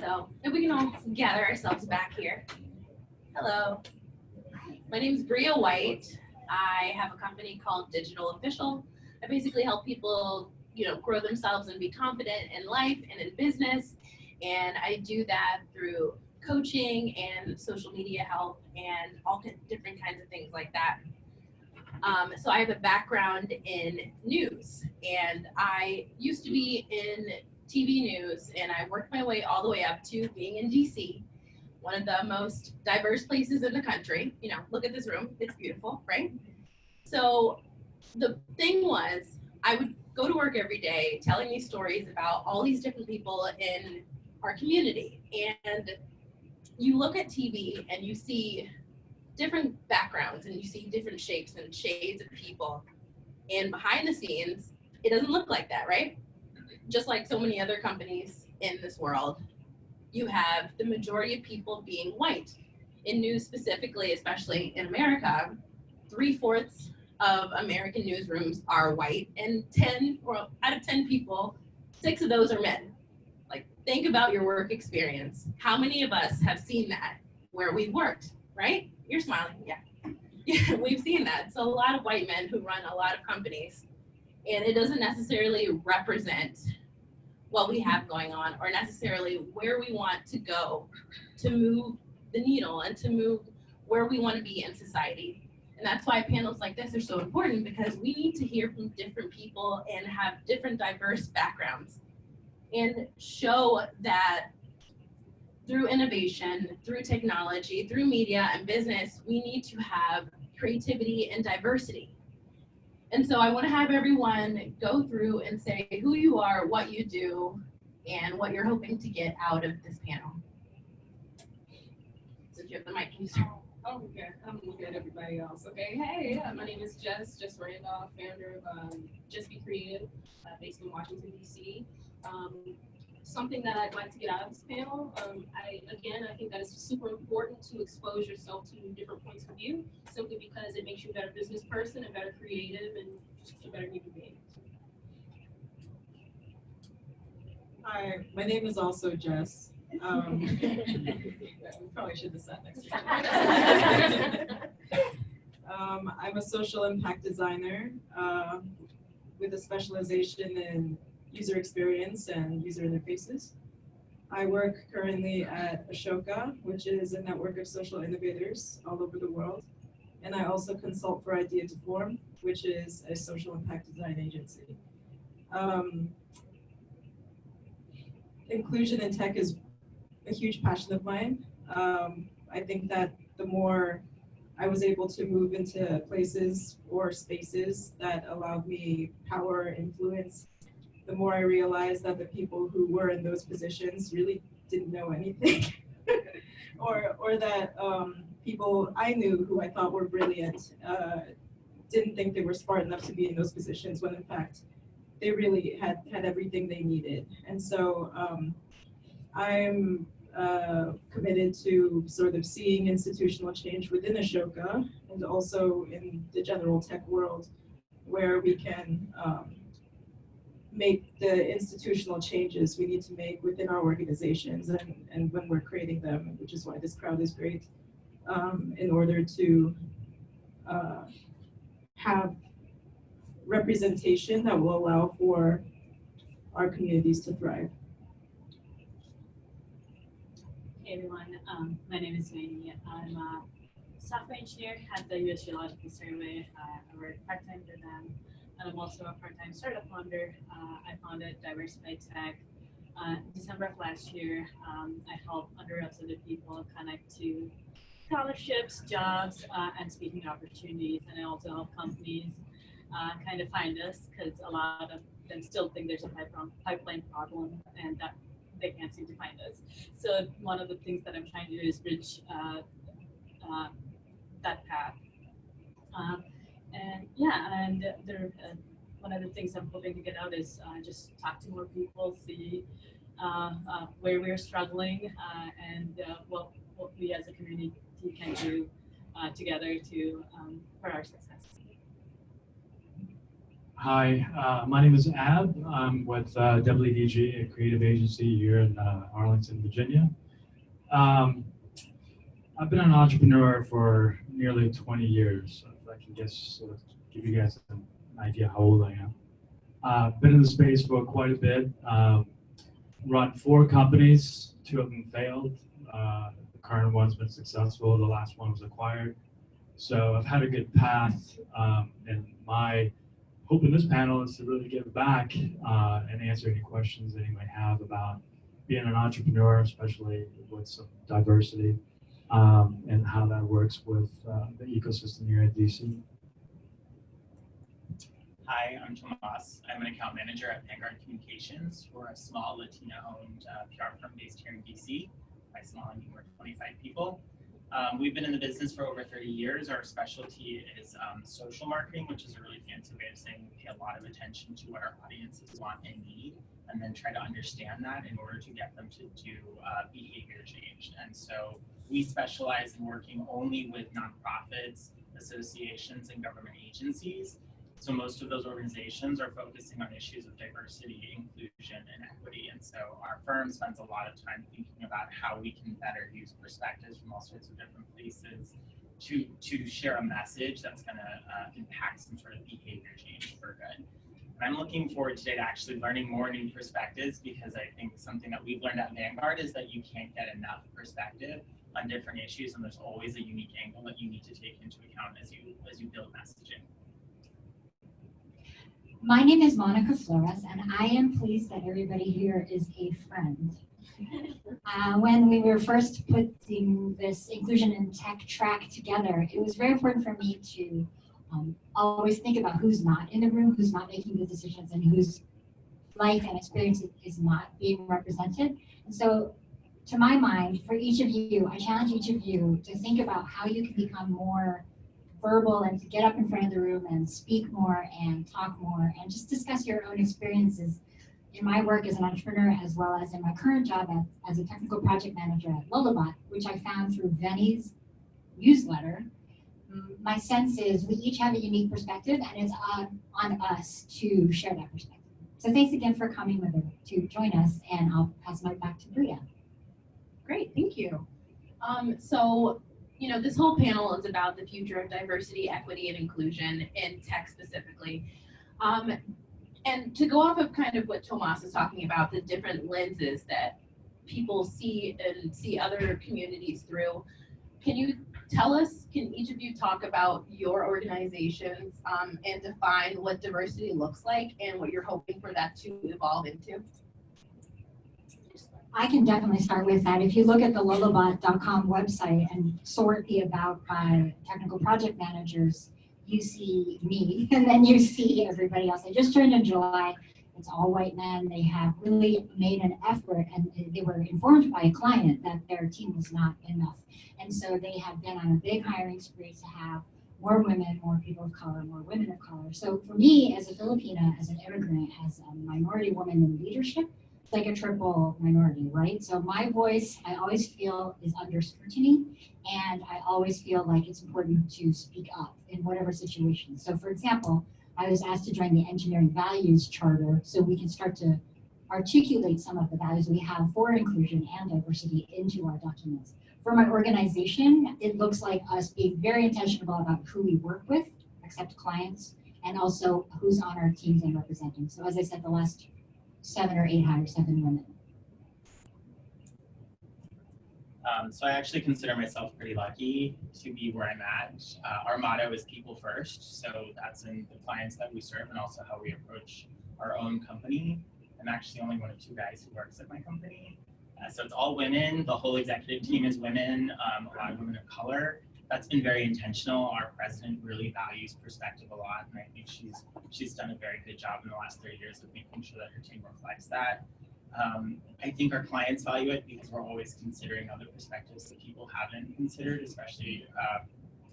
So if we can all gather ourselves back here. Hello, my name is Bria White. I have a company called Digital Official. I basically help people, grow themselves and be confident in life and in business. And I do that through coaching and social media help and all different kinds of things like that. So I have a background in news, and I used to be in TV news, and I worked my way all the way up to being in DC, one of the most diverse places in the country. Look at this room, it's beautiful, right? So the thing was, I would go to work every day telling these stories about all these different people in our community, and you look at TV and you see different backgrounds and you see different shapes and shades of people, and behind the scenes it doesn't look like that, right? Just like so many other companies in this world, you have the majority of people being white. In news specifically, especially in America, 3/4 of American newsrooms are white, and out of 10 people, 6 of those are men. Like, think about your work experience. How many of us have seen that where we've worked, right? You're smiling, yeah. Yeah, we've seen that. So a lot of white men who run a lot of companies, and it doesn't necessarily represent what we have going on or necessarily where we want to go to move the needle and to move where we want to be in society. And that's why panels like this are so important, because we need to hear from different people and have different diverse backgrounds and show that through innovation, through technology, through media and business, we need to have creativity and diversity. And so I want to have everyone go through and say who you are, what you do, and what you're hoping to get out of this panel. So if you have the mic, can you start? Oh, okay. I'm looking at everybody else. Okay, hey, my name is Jess Randolph, founder of Just Be Creative, based in Washington, D.C. Something that I'd like to get out of this panel, I think that it's super important to expose yourself to different points of view, simply because it makes you a better business person, a better creative, and just a better human being. Hi, my name is also Jess. We probably should have sat next to each other. I'm a social impact designer with a specialization in user experience and user interfaces. I work currently at Ashoka, which is a network of social innovators all over the world. And I also consult for Idea to Form, which is a social impact design agency. Inclusion in tech is a huge passion of mine. I think that the more I was able to move into places or spaces that allowed me power, influence, the more I realized that the people who were in those positions really didn't know anything, or that people I knew who I thought were brilliant didn't think they were smart enough to be in those positions, when in fact they really had everything they needed. And so I'm committed to sort of seeing institutional change within Ashoka and also in the general tech world, where we can make the institutional changes we need to make within our organizations and when we're creating them, which is why this crowd is great, in order to have representation that will allow for our communities to thrive. Hey everyone, my name is Veni. I'm a software engineer at the US Geological Survey. I work part-time for them, and I'm also a part-time startup founder. I founded Diversified Tech. December of last year, I helped underrepresented people connect to scholarships, jobs, and speaking opportunities. And I also help companies kind of find us, because a lot of them still think there's a pipeline problem and that they can't seem to find us. So one of the things that I'm trying to do is bridge that path. One of the things I'm hoping to get out is just talk to more people, see where we're struggling, and what we as a community can do together for our success. Hi, my name is Ab. I'm with WDG, a creative agency here in Arlington, Virginia. I've been an entrepreneur for nearly 20 years. So if I can give you guys an idea how old I am. Been in the space for quite a bit. Run 4 companies, 2 of them failed. The current one's been successful. The last one was acquired. So I've had a good path, and my hope in this panel is to really give back and answer any questions that you might have about being an entrepreneur, especially with some diversity, and how that works with the ecosystem here at DC. Hi, I'm Tomás. I'm an account manager at Vanguard Communications. We're a small Latina-owned PR firm based here in DC. By small, I mean we're 25 people. We've been in the business for over 30 years. Our specialty is social marketing, which is a really fancy way of saying we pay a lot of attention to what our audiences want and need, and then try to understand that in order to get them to do behavior change. And so we specialize in working only with nonprofits, associations, and government agencies. So most of those organizations are focusing on issues of diversity, inclusion, and equity. And so our firm spends a lot of time thinking about how we can better use perspectives from all sorts of different places to share a message that's going to impact some sort of behavior change for good. And I'm looking forward today to actually learning more new perspectives, because I think something that we've learned at Vanguard is that you can't get enough perspective on different issues, and there's always a unique angle that you need to take into account as you build messaging. My name is Monica Flores, and I am pleased that everybody here is a friend. When we were first putting this inclusion in tech track together, it was very important for me to always think about who's not in the room, who's not making the decisions, and whose life and experience is not being represented. And so, to my mind, for each of you, I challenge each of you to think about how you can become more verbal and to get up in front of the room and speak more and talk more and just discuss your own experiences in my work as an entrepreneur, as well as in my current job as a technical project manager at Lullabot, which I found through Veni's newsletter. My sense is we each have a unique perspective, and it's on us to share that perspective. So thanks again for coming to join us, and I'll pass the mic back to Bria. Great, thank you. So, you know, this whole panel is about the future of diversity, equity, and inclusion in tech specifically. And to go off of kind of what Tomás is talking about, the different lenses that people see and see other communities through, can each of you talk about your organizations and define what diversity looks like and what you're hoping for that to evolve into? I can definitely start with that. If you look at the lullabot.com website and sort the about by technical project managers, you see me, and then you see everybody else. I just joined in July. It's all white men. They have really made an effort, and they were informed by a client that their team was not enough. And so they have been on a big hiring spree to have more women, more people of color, more women of color. So for me, as a Filipina, as an immigrant, as a minority woman in leadership, it's like a triple minority, right? So my voice, I always feel, is under scrutiny, and I always feel like it's important to speak up in whatever situation. So for example, I was asked to join the Engineering Values Charter so we can start to articulate some of the values we have for inclusion and diversity into our documents. For my organization, it looks like us being very intentional about who we work with, accept clients, and also who's on our teams and representing. So as I said, the last 7 or 8 hires have been women. So I actually consider myself pretty lucky to be where I'm at. Our motto is people first. So that's in the clients that we serve and also how we approach our own company. I'm actually only one of 2 guys who works at my company. So it's all women. The whole executive team is women, a lot of women of color. That's been very intentional. Our president really values perspective a lot, and I think she's done a very good job in the last 30 years of making sure that her team reflects that. I think our clients value it because we're always considering other perspectives that people haven't considered, especially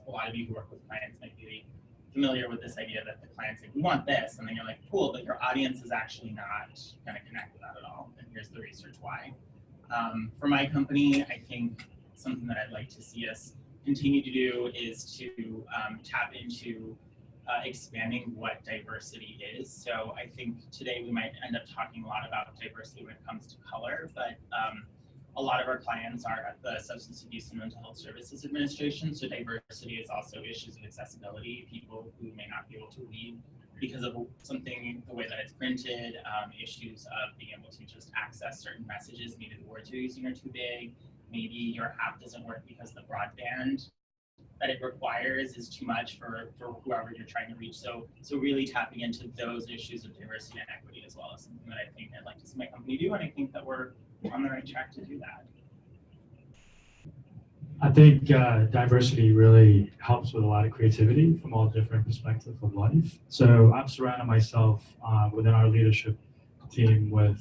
a lot of you who work with clients might be familiar with this idea that the client's like, we want this, and then you're like, cool, but your audience is actually not going to connect with that at all, and here's the research why. For my company, I think something that I'd like to see us continue to do is to tap into expanding what diversity is. So I think today we might end up talking a lot about diversity when it comes to color, but a lot of our clients are at the Substance Abuse and Mental Health Services Administration. So diversity is also issues of accessibility, people who may not be able to read because of something, the way that it's printed, issues of being able to just access certain messages. Maybe the words you're using are too big. Maybe your app doesn't work because the broadband that it requires is too much for whoever you're trying to reach. So really tapping into those issues of diversity and equity as well is something that I think I'd like to see my company do, and I think that we're on the right track to do that. I think diversity really helps with a lot of creativity from all different perspectives of life. So I've surrounded myself within our leadership team with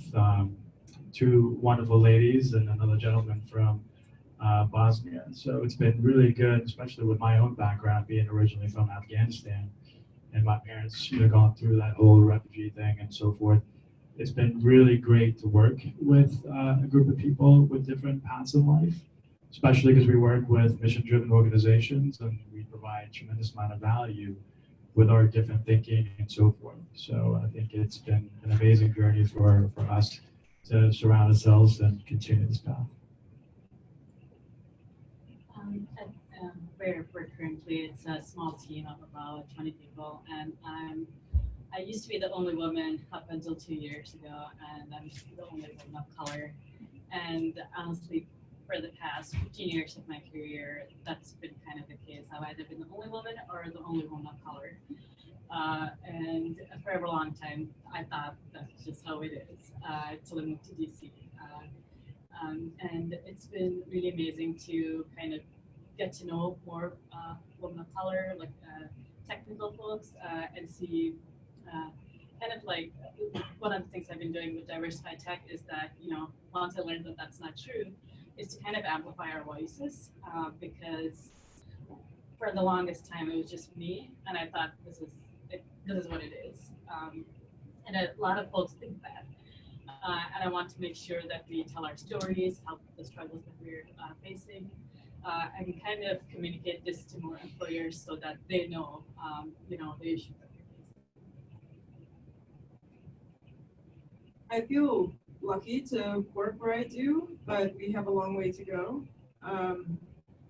two wonderful ladies and another gentleman from Bosnia. So it's been really good, especially with my own background, being originally from Afghanistan, and my parents, gone through that whole refugee thing and so forth. It's been really great to work with a group of people with different paths in life, especially because we work with mission-driven organizations and we provide a tremendous amount of value with our different thinking and so forth. So I think it's been an amazing journey for us to surround ourselves and continue this path. Where we're currently, it's a small team of about 20 people, and I used to be the only woman up until 2 years ago, and I'm the only woman of color. And honestly, for the past 15 years of my career, that's been kind of the case. I've either been the only woman or the only woman of color. And for a long time, I thought that's just how it is until I moved to DC. And it's been really amazing to kind of get to know more women of color, like technical folks, and see kind of like one of the things I've been doing with Diversified Tech is that, once I learned that that's not true, is to kind of amplify our voices, because for the longest time it was just me, and I thought this is what it is. And a lot of folks think that. And I want to make sure that we tell our stories, help the struggles that we're facing, and kind of communicate this to more employers so that they know, the issues that we're facing. I feel lucky to work where I do, but we have a long way to go.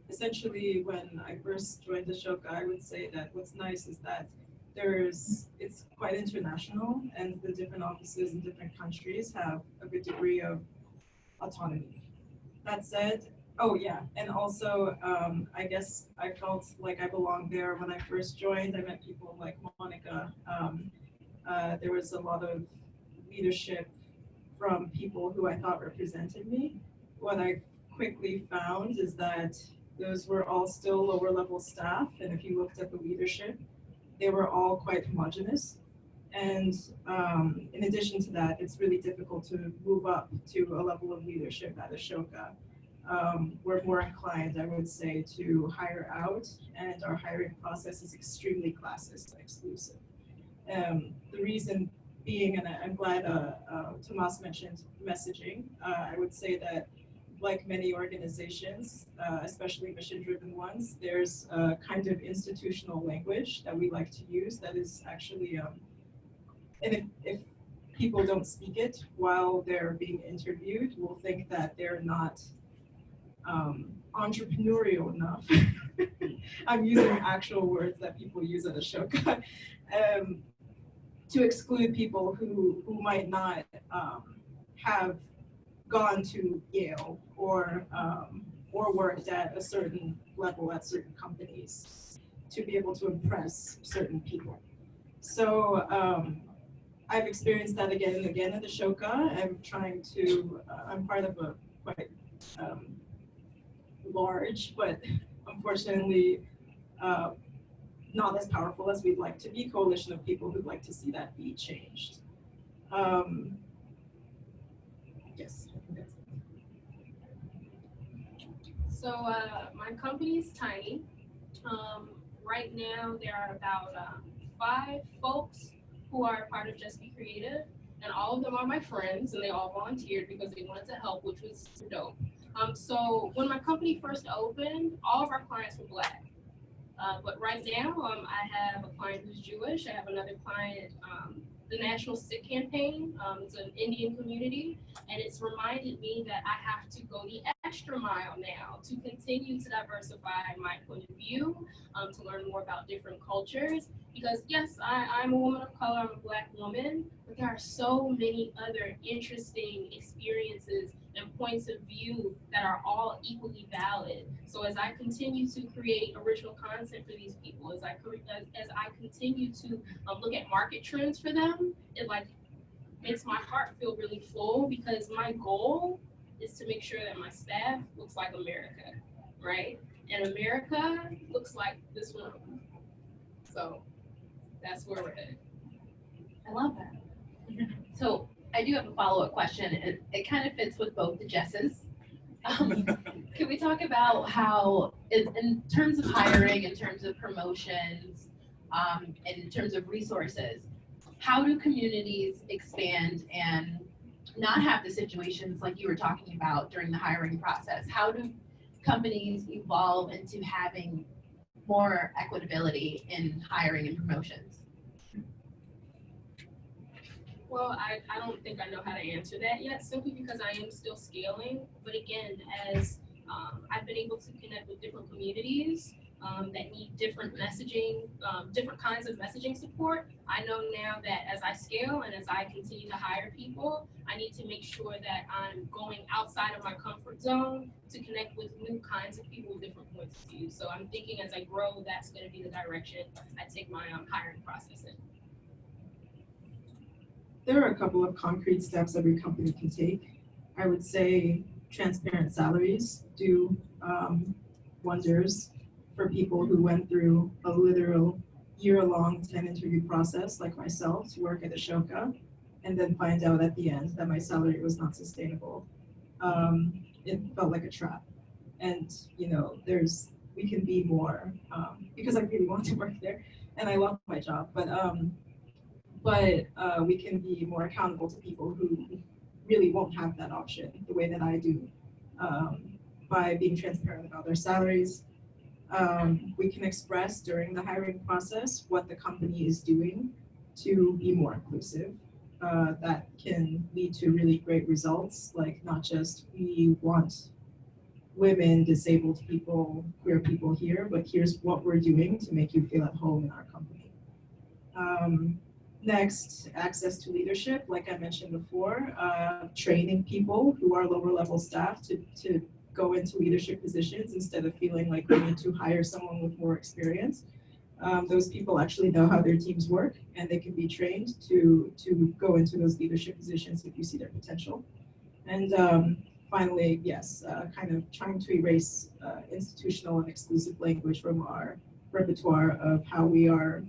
Essentially, when I first joined Ashoka, I would say that what's nice is that it's quite international, and the different offices in different countries have a good degree of autonomy. That said, and also I guess I felt like I belonged there when I first joined. I met people like Monica. There was a lot of leadership from people who I thought represented me. What I quickly found is that those were all still lower level staff, and if you looked at the leadership, they were all quite homogenous. And in addition to that, it's really difficult to move up to a level of leadership at Ashoka. We're more inclined, I would say, to hire out, and our hiring process is extremely classist and exclusive. The reason being, and I'm glad Tomás mentioned messaging, I would say that like many organizations, especially mission-driven ones, there's a kind of institutional language that we like to use that is actually, and if people don't speak it while they're being interviewed, we'll think that they're not entrepreneurial enough. I'm using actual words that people use at Ashoka, to exclude people who might not have gone to Yale or worked at a certain level at certain companies to be able to impress certain people. So I've experienced that again and again at Ashoka. I'm part of a quite large, but unfortunately not as powerful as we'd like to be, coalition of people who'd like to see that be changed. Yes. So my company's tiny. Right now there are about 5 folks who are part of Just Be Creative, and all of them are my friends, and they all volunteered because they wanted to help, which was dope. So when my company first opened, all of our clients were Black. But right now, I have a client who's Jewish. I have another client, the National Sikh Campaign. It's an Indian community, and it's reminded me that I have to go the extra mile now to continue to diversify my point of view, to learn more about different cultures. Because yes, I'm a woman of color, I'm a Black woman, but there are so many other interesting experiences and points of view that are all equally valid. So as I continue to create original content for these people, as I continue to look at market trends for them, it like makes my heart feel really full, because my goal is to make sure that my staff looks like America, right? And America looks like this room. So that's where we're headed. I love that. So I do have a follow-up question. It kind of fits with both the Jesses. Can we talk about how, in terms of hiring, in terms of promotions, and in terms of resources, how do communities expand and not have the situations like you were talking about during the hiring process? How do companies evolve into having more equitability in hiring and promotions? Well, I don't think I know how to answer that yet, simply because I am still scaling. But again, as I've been able to connect with different communities that need different messaging, different kinds of messaging support, I know now that as I scale and as I continue to hire people, I need to make sure that I'm going outside of my comfort zone to connect with new kinds of people with different points of view. So I'm thinking as I grow, that's going to be the direction I take my hiring process in. There are a couple of concrete steps every company can take. I would say transparent salaries do wonders for people who went through a literal year-long 10 interview process like myself to work at Ashoka, and then find out at the end that my salary was not sustainable. It felt like a trap. And we can be more, because I really want to work there and I love my job, but we can be more accountable to people who really won't have that option the way that I do, by being transparent about their salaries. We can express during the hiring process what the company is doing to be more inclusive. That can lead to really great results, like not just we want women, disabled people, queer people here, but here's what we're doing to make you feel at home in our company. Next, access to leadership, like I mentioned before, training people who are lower level staff to go into leadership positions instead of feeling like we need to hire someone with more experience. Those people actually know how their teams work, and they can be trained to go into those leadership positions if you see their potential. And finally, yes, kind of trying to erase institutional and exclusive language from our repertoire of how we are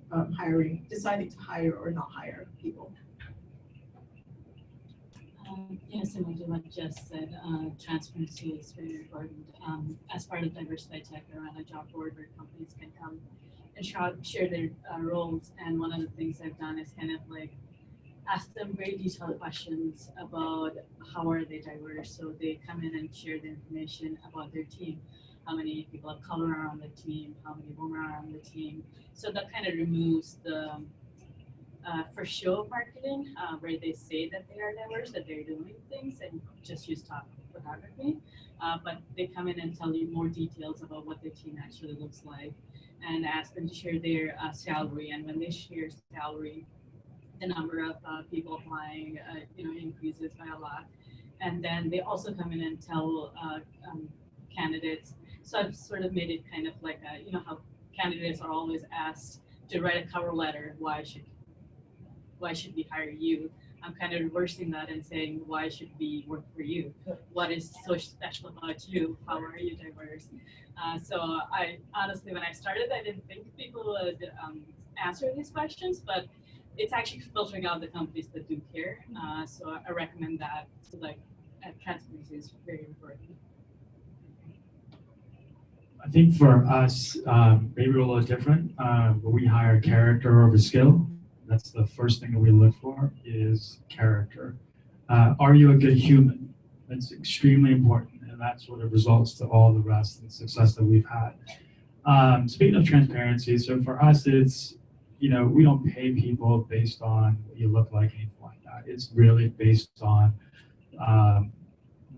deciding to hire or not hire people. Similar to what Jess said, transparency is very important. As part of Diversified Tech, I run a job board where companies can come and share their roles. And one of the things I've done is kind of like ask them very detailed questions about how are they diverse. So they come in and share the information about their team. How many people of color are on the team, how many women are on the team. So that kind of removes the for show marketing, where they say that they are diverse, that they're doing things and just use stock photography. But they come in and tell you more details about what their team actually looks like, and ask them to share their salary. And when they share salary, the number of people applying increases by a lot. And then they also come in and tell candidates. So I've sort of made it kind of like how candidates are always asked to write a cover letter. Why should we hire you? I'm kind of reversing that and saying, why should we work for you? What is so special about you? How are you diverse? So I honestly, when I started, I didn't think people would answer these questions, but it's actually filtering out the companies that do care. So I recommend that. So transparency is very important. I think for us, maybe we're a little different, but we hire character over skill. That's the first thing that we look for is character. Are you a good human? That's extremely important, and that's what it results to all the rest and success that we've had. Speaking of transparency, so for us, it's, we don't pay people based on what you look like, anything like that. It's really based on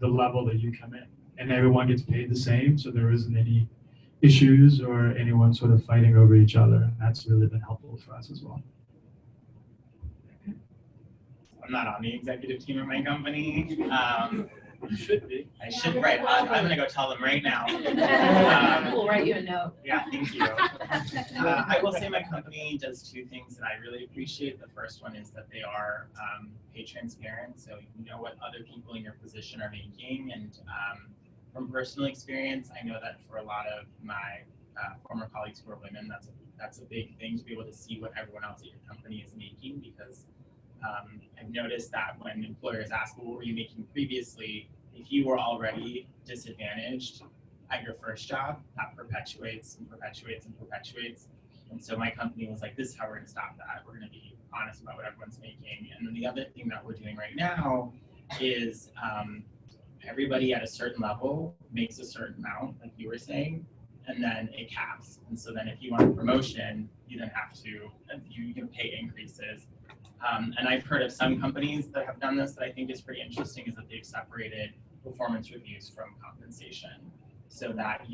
the level that you come in, and everyone gets paid the same, so there isn't any issues or anyone sort of fighting over each other. And that's really been helpful for us as well. I'm not on the executive team of my company. You should be. I should, right. I'm going to go tell them right now. We'll write you a note. Yeah, thank you. I will say my company does two things that I really appreciate. The first one is that they are pay transparent, so you know what other people in your position are making. And from personal experience, I know that for a lot of my former colleagues who are women, that's a big thing to be able to see what everyone else at your company is making, because I've noticed that when employers ask, well, what were you making previously? If you were already disadvantaged at your first job, that perpetuates and perpetuates and perpetuates. And so my company was like, this is how we're going to stop that. We're going to be honest about what everyone's making. And then the other thing that we're doing right now is everybody at a certain level makes a certain amount, like you were saying, and then it caps. And so then if you want a promotion, you then have to, you can pay increases. And I've heard of some companies that have done this that I think is pretty interesting, is that they've separated performance reviews from compensation, so that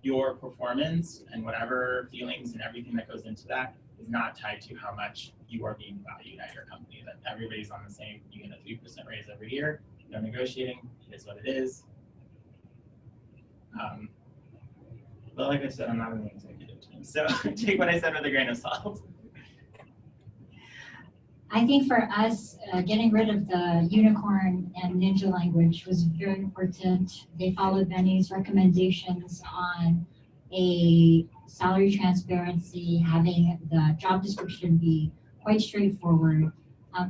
your performance and whatever feelings and everything that goes into that is not tied to how much you are being valued at your company, that everybody's on the same, you get a 3% raise every year, no negotiating, it is what it is. But like I said, I'm not in the executive team, so take what I said with a grain of salt. I think for us, getting rid of the unicorn and ninja language was very important. They followed Veni's recommendations on a salary transparency, having the job description be quite straightforward.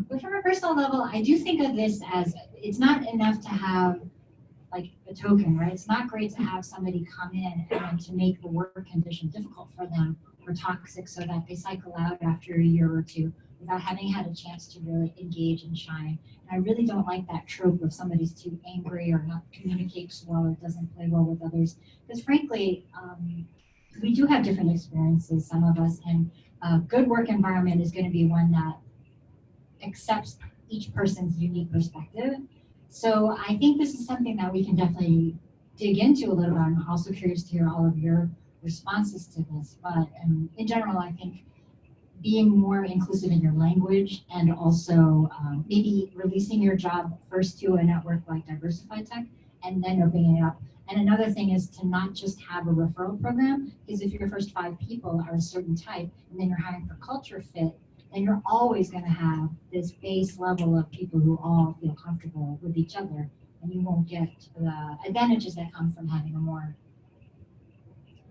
But from a personal level, I do think of this as, it's not enough to have like a token, right? It's not great to have somebody come in and to make the work condition difficult for them or toxic so that they cycle out after a year or two without having had a chance to really engage and shine. And I really don't like that trope of somebody's too angry or not communicates well or doesn't play well with others. Because frankly, we do have different experiences, some of us, and a good work environment is going to be one that accepts each person's unique perspective. So I think this is something that we can definitely dig into a little bit. I'm also curious to hear all of your responses to this. But in general, I think being more inclusive in your language, and also maybe releasing your job first to a network like Diversified Tech and then opening it up. And another thing is to not just have a referral program, because if your first 5 people are a certain type and then you're hiring for culture fit, then you're always going to have this base level of people who all feel comfortable with each other, and you won't get the advantages that come from having a more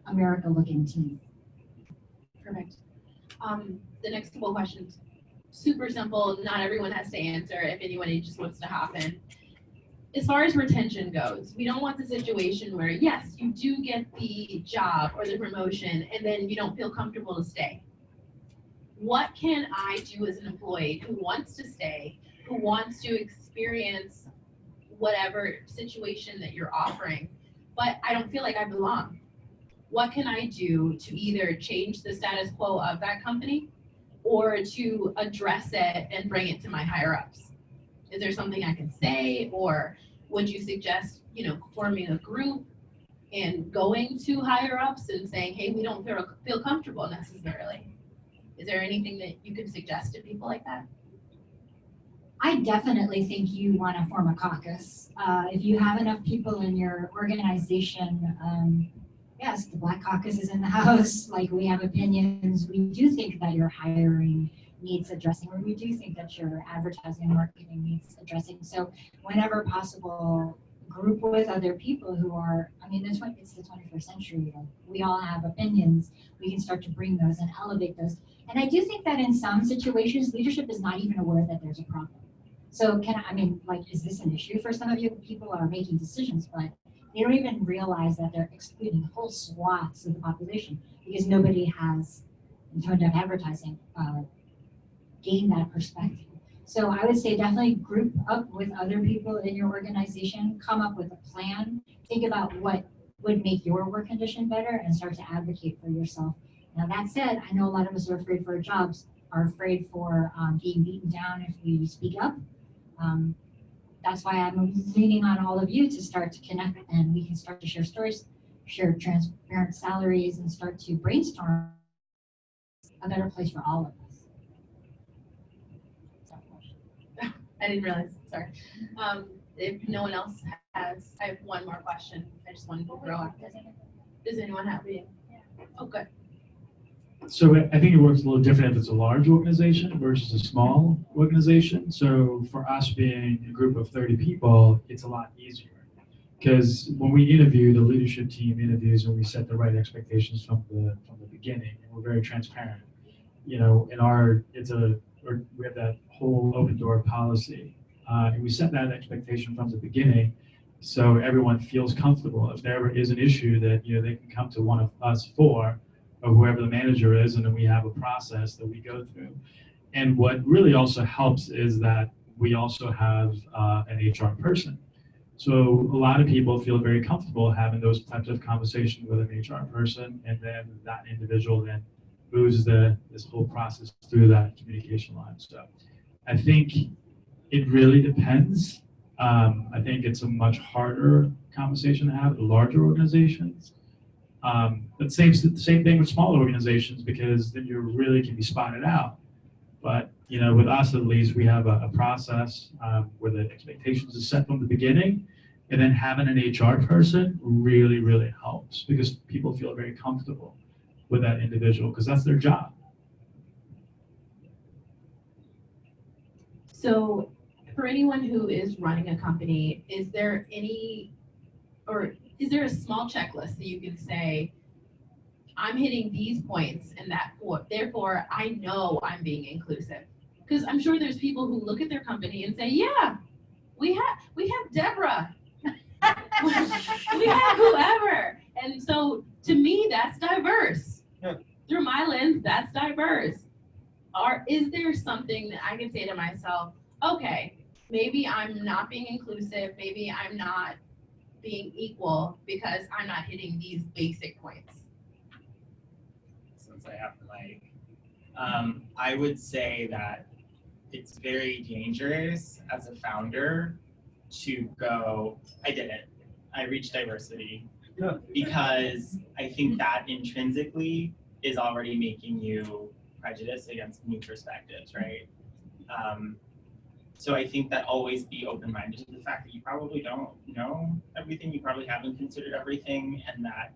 America-looking team. Perfect. The next couple of questions, super simple. Not everyone has to answer. If anyone just wants to hop in. As far as retention goes, we don't want the situation where, yes, you do get the job or the promotion, and then you don't feel comfortable to stay. What can I do as an employee who wants to stay, who wants to experience whatever situation that you're offering, but I don't feel like I belong? What can I do to either change the status quo of that company or to address it and bring it to my higher ups? Is there something I can say, or would you suggest, forming a group and going to higher ups and saying, hey, we don't feel comfortable necessarily? Is there anything that you could suggest to people like that? I definitely think you want to form a caucus. If you have enough people in your organization, yes, the Black Caucus is in the house. Like, we have opinions. We do think that your hiring needs addressing, or we do think that your advertising and marketing needs addressing. So whenever possible, group with other people who are, it's the 21st century. We all have opinions. We can start to bring those and elevate those. And I do think that in some situations, leadership is not even aware that there's a problem. So is this an issue for some of you? People are making decisions, but they don't even realize that they're excluding whole swaths of the population because nobody has, in terms of advertising, gained that perspective. So I would say definitely group up with other people in your organization, come up with a plan, think about what would make your work condition better and start to advocate for yourself. Now that said, I know a lot of us are afraid for our jobs, are afraid for being beaten down if we speak up. That's why I'm leaning on all of you to start to connect, and we can start to share stories, share transparent salaries, and start to brainstorm a better place for all of us. I didn't realize, sorry. If no one else has, I have one more question. I just wanted to throw out. Does anyone have any? Oh, good. So I think it works a little different if it's a large organization versus a small organization. So for us being a group of 30 people, it's a lot easier. Because when we interview, the leadership team interviews and we set the right expectations from the beginning, and we're very transparent. You know, we have that whole open door policy, and we set that expectation from the beginning, so everyone feels comfortable. If there ever is an issue that they can come to one of us for, or whoever the manager is, and then we have a process that we go through. And what really also helps is that we also have an HR person. So a lot of people feel very comfortable having those types of conversations with an HR person, and then that individual then moves this whole process through that communication line. So I think it really depends. I think it's a much harder conversation to have with larger organizations. But same thing with smaller organizations, because then you really can be spotted out. But with us at least, we have a process where the expectations are set from the beginning, and then having an HR person really, really helps, because people feel very comfortable with that individual because that's their job. So for anyone who is running a company, is there a small checklist that you can say, I'm hitting these points and therefore I know I'm being inclusive? Because I'm sure there's people who look at their company and say, yeah, we have Deborah. We have whoever. And so to me, that's diverse. Yeah. Through my lens, that's diverse. Is there something that I can say to myself, okay, maybe I'm not being inclusive, maybe I'm not being equal because I'm not hitting these basic points? Since I have the mic, I would say that it's very dangerous as a founder to go, I did it, I reached diversity. Yeah. Because I think that intrinsically is already making you prejudiced against new perspectives, right? So I think that always be open-minded to the fact that you probably don't know everything, you probably haven't considered everything, and that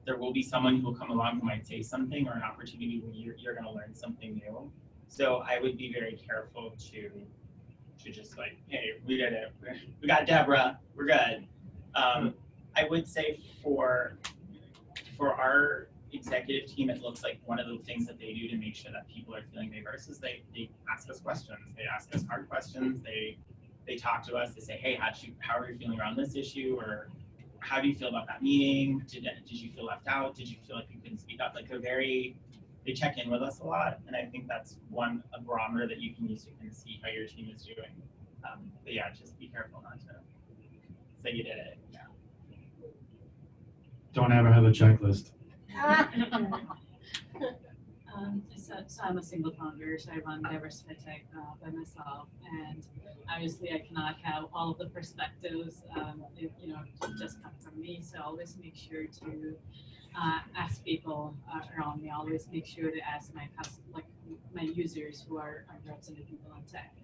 there will be someone who will come along who might say something, or an opportunity when you're going to learn something new. So I would be very careful to just like, hey, we did it, we got Deborah, we're good. I would say for our executive team, it looks like one of the things that they do to make sure that people are feeling diverse is they ask us questions. They ask us hard questions. They talk to us. They say, hey, how are you feeling around this issue? Or how do you feel about that meeting? Did you feel left out? Did you feel like you couldn't speak up? Like they check in with us a lot. And I think that's a barometer that you can use to kind of see how your team is doing. But yeah, just be careful not to say you did it. Yeah. Don't ever have a checklist. So I'm a single founder, so I run Diversify Tech by myself, and obviously I cannot have all of the perspectives, just come from me. So I always make sure to ask people around me. I always make sure to ask my users who are representing people in tech.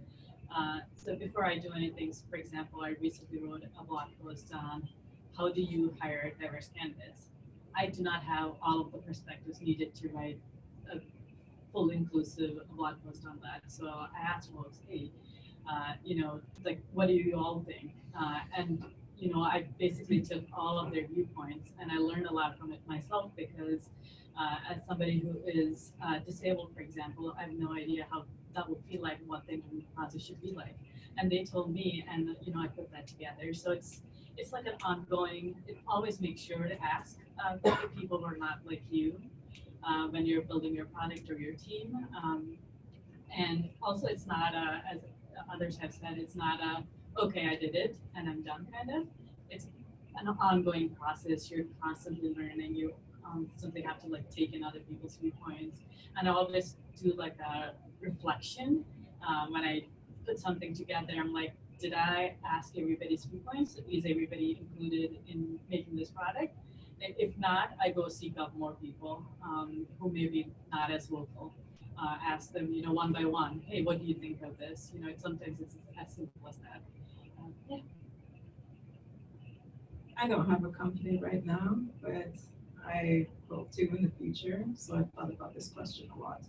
So before I do anything, for example, I recently wrote a blog post on how do you hire diverse candidates. I do not have all of the perspectives needed to write a full inclusive blog post on that. So I asked folks, hey, what do you all think? And I basically took all of their viewpoints, and I learned a lot from it myself, because as somebody who is disabled, for example, I have no idea how that would feel like, what the interview process should be like. And they told me, and I put that together. So it's like an ongoing, always make sure to ask people who are not like you when you're building your product or your team. And also it's not as others have said, it's not okay, I did it and I'm done kind of. It's an ongoing process. You're constantly learning. You simply have to like take in other people's viewpoints. And I always do like a reflection when I put something together. I'm like, did I ask everybody's viewpoints? Is everybody included in making this product? And if not, I go seek out more people who may be not as vocal. Ask them, you know, one by one, hey, what do you think of this? You know, sometimes it's as simple as that. Yeah. I don't have a company right now, but I hope to in the future. So I've thought about this question a lot.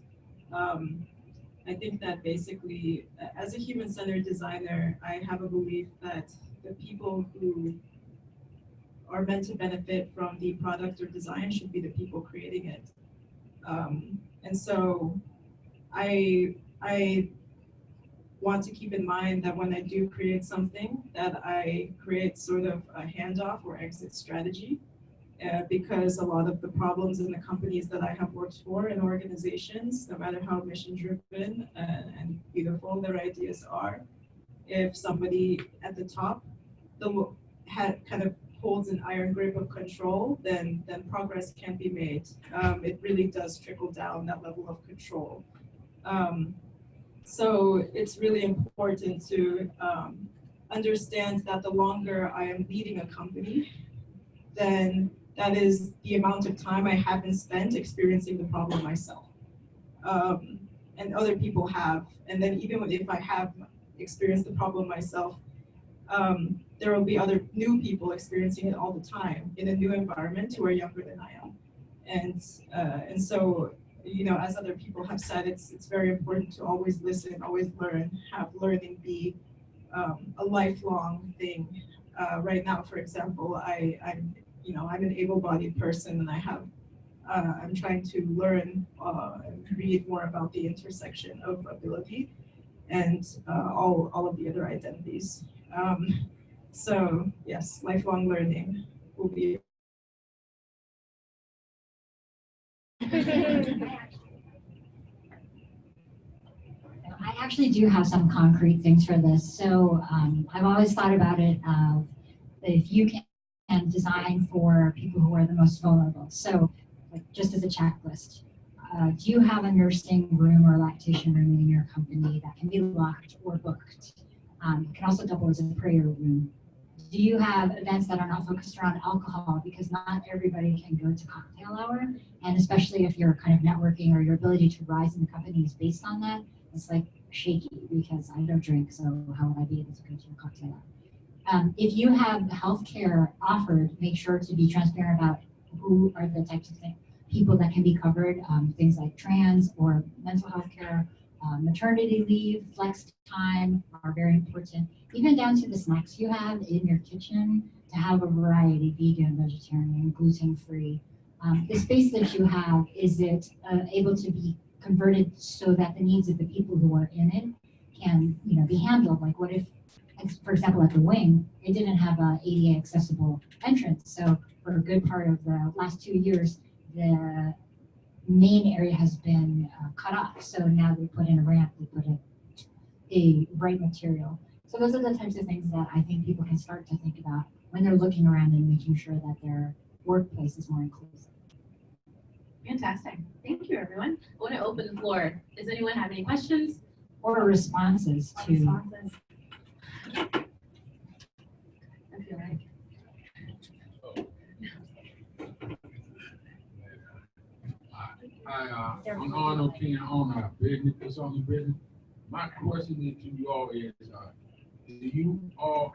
I think that basically, as a human-centered designer, I have a belief that the people who are meant to benefit from the product or design should be the people creating it. And so I want to keep in mind that when I do create something, that I create sort of a handoff or exit strategy, because a lot of the problems in the companies that I have worked for in organizations, no matter how mission-driven and beautiful their ideas are, if somebody at the top kind of holds an iron grip of control, then progress can't be made. It really does trickle down that level of control. So it's really important to understand that the longer I am leading a company, then that is the amount of time I haven't spent experiencing the problem myself. And other people have. And then even if I have experienced the problem myself, there will be other new people experiencing it all the time in a new environment who are younger than I am. And so, you know, as other people have said, it's very important to always listen, always learn, have learning be a lifelong thing. Right now, for example, I'm an able-bodied person, and I'm trying to learn and read more about the intersection of ability and all of the other identities. So yes, lifelong learning will be. I actually do have some concrete things for this. So I've always thought about it if you can design for people who are the most vulnerable. So like just as a checklist, do you have a nursing room or lactation room in your company that can be locked or booked? It can also double as a prayer room. Do you have events that are not focused around alcohol? Because not everybody can go to cocktail hour. And especially if you're kind of networking or your ability to rise in the company is based on that, it's like shaky because I don't drink, so how would I be able to go to a cocktail hour? If you have healthcare offered, make sure to be transparent about who are the types of people that can be covered, things like trans or mental health care, maternity leave, flex time are very important, even down to the snacks you have in your kitchen to have a variety, vegan, vegetarian, gluten-free. The space that you have, is it able to be converted so that the needs of the people who are in it can, be handled? Like what if, for example, at the wing, it didn't have a ADA accessible entrance. So for a good part of the last 2 years, the main area has been cut off. So now they put in a ramp, they put in a bright material. So those are the types of things that I think people can start to think about when they're looking around and making sure that their workplace is more inclusive. Fantastic. Thank you, everyone. I want to open the floor. Does anyone have any questions? Or responses to. Responses. I feel like. I'm Arnold King, owner of business, consulting business. My question to you all is, have you all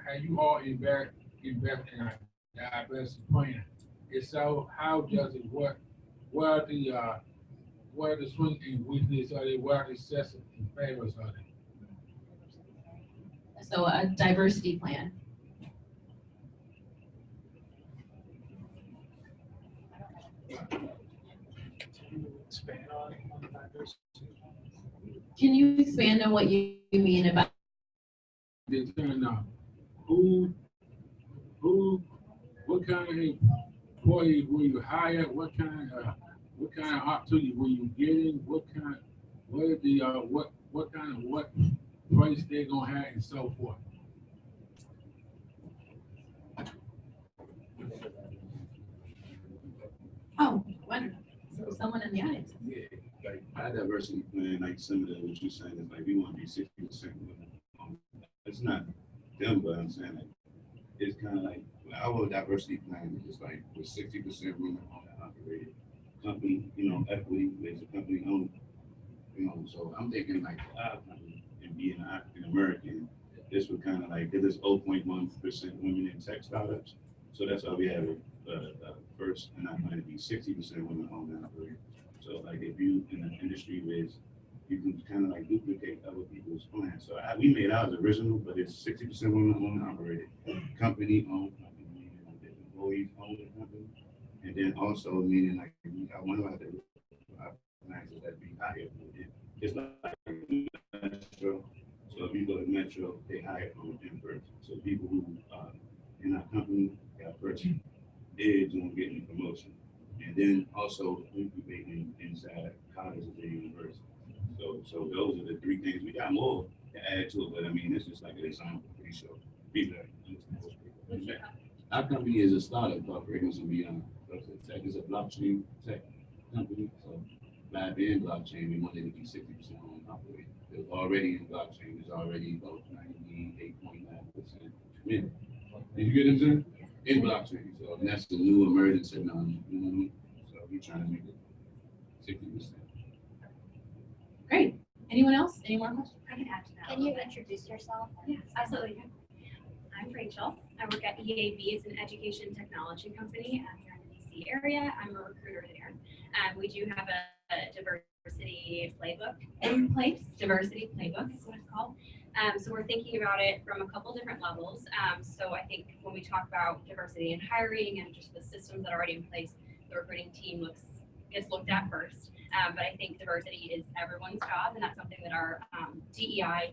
invested in a diversity plan? If so, how does it work? Where the swing and weakness are they? Where the success and failures are they? So a diversity plan. Can you expand on what you mean about? What kind of employees will you hire? What kind of opportunity will you get in? What kind of price they're gonna have and so forth. someone in the audience. Yeah, like our diversity plan, like similar to what you're saying, is like we want to be 60% women. It's not them, but I'm saying like it's kind of like our diversity plan is like with 60% women owned and operated company, you know, equity is a company owned, you know. So I'm thinking like our company and being African American, this would kind of like, there's 0.1% women in tech startups. So that's why we have first, and I'm going to be 60% women owned and operated. So like if you in an industry with, you can kind of like duplicate other people's plans. So we made ours original, but it's 60% women owned and operated, company owned, company, meaning like the employees own the company, and then also meaning like I want to have the plans that be higher. It's like Metro. So if you go to Metro, they hire from within first. So people who in our company got first dibs on getting promotion. And then also incubating inside colleges and universities. So those are the three things. We got more to add to it, but I mean, it's just like an example. Pretty sure people our company is a startup operating some beyond. Tech is a blockchain tech company. So back in blockchain, we wanted to be 60% on operating. They're already in blockchain. There's already about 98.9% women. Did you get what I'm saying? In blockchain. So that's the new emerging technology. You know what I mean? So we're trying to make it 60%. Great. Anyone else? Any more questions? I can add to that. Can you introduce yourself? Yes, absolutely. I'm Rachel. I work at EAB. It's an education technology company here in the DC area. I'm a recruiter there. We do have a diversity playbook in place. Diversity playbook is what it's called. So we're thinking about it from a couple different levels. So I think when we talk about diversity in hiring and just the systems that are already in place, the recruiting team gets looked at first. But I think diversity is everyone's job, and that's something that our DEI